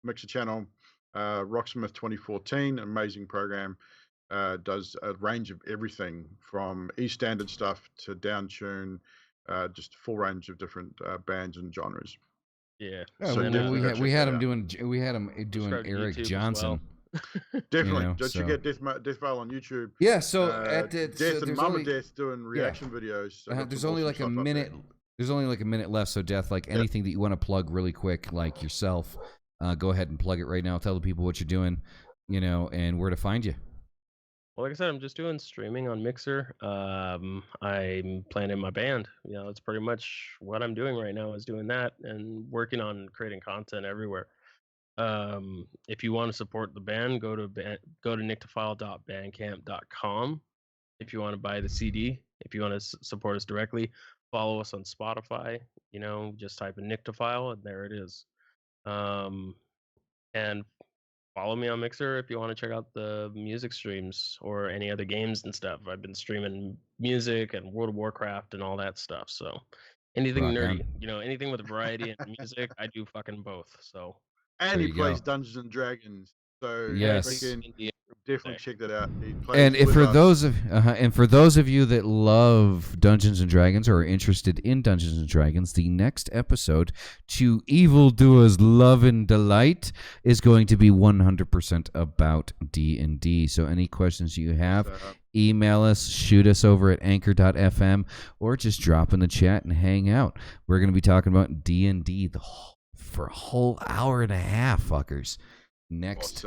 Mixer channel, Rocksmith 2014, amazing program. Does a range of everything from E standard stuff to down tune, just a full range of different bands and genres. Yeah. Yeah, So we, definitely we, go had, check we had that him out. doing Subscribe to Eric YouTube as Johnson. Definitely, know, don't so- you get Deathveil on YouTube? Yeah, so Death there's and Mama only, Death doing reaction videos. So got there's some only awesome like a stuff up there. minute. There's only like a minute left. So Death, like anything that you want to plug really quick, like yourself, go ahead and plug it right now. Tell the people what you're doing, and where to find you. Well, like I said, I'm just doing streaming on Mixer. I'm playing in my band. That's pretty much what I'm doing right now is doing that and working on creating content everywhere. If you want to support the band, go to nyctophile.bandcamp.com. If you want to buy the CD, if you want to support us directly, follow us on Spotify. Just type in Nyctophile and there it is. And follow me on Mixer if you want to check out the music streams or any other games and stuff. I've been streaming music and World of Warcraft and all that stuff. So anything Rock nerdy, on. anything with variety and music, I do fucking both. So And There he you plays go. Dungeons and Dragons. So Yes. definitely check that out. He plays And if with for us. those of you that love Dungeons and Dragons or are interested in Dungeons and Dragons, the next episode to Evildoers Love and Delight is going to be 100% about D&D. So any questions you have, email us, shoot us over at anchor.fm, or just drop in the chat and hang out. We're going to be talking about D&D for a whole hour and a half, fuckers. Next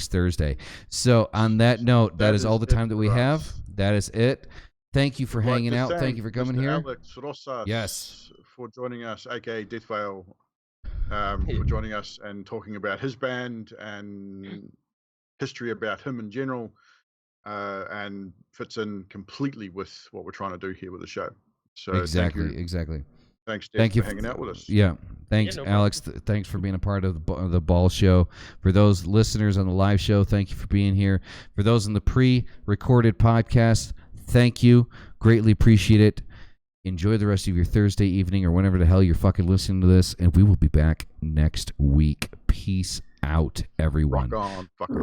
Thursday. So on that note, that is all the time that we have. That is it. Thank you for hanging out. Thank you for coming Mr. here. Alex Rosas, Yes. for joining us, aka Deathveil, for joining us and talking about his band and history about him in general, and fits in completely with what we're trying to do here with the show. So Exactly. Thanks, Death, Thank you for hanging out with us. Yeah. Thanks, no Alex. Thanks for being a part of the BAAL show. For those listeners on the live show, thank you for being here. For those in the pre-recorded podcast, thank you. Greatly appreciate it. Enjoy the rest of your Thursday evening or whenever the hell you're fucking listening to this, and we will be back next week. Peace out, everyone. Rock on, fucking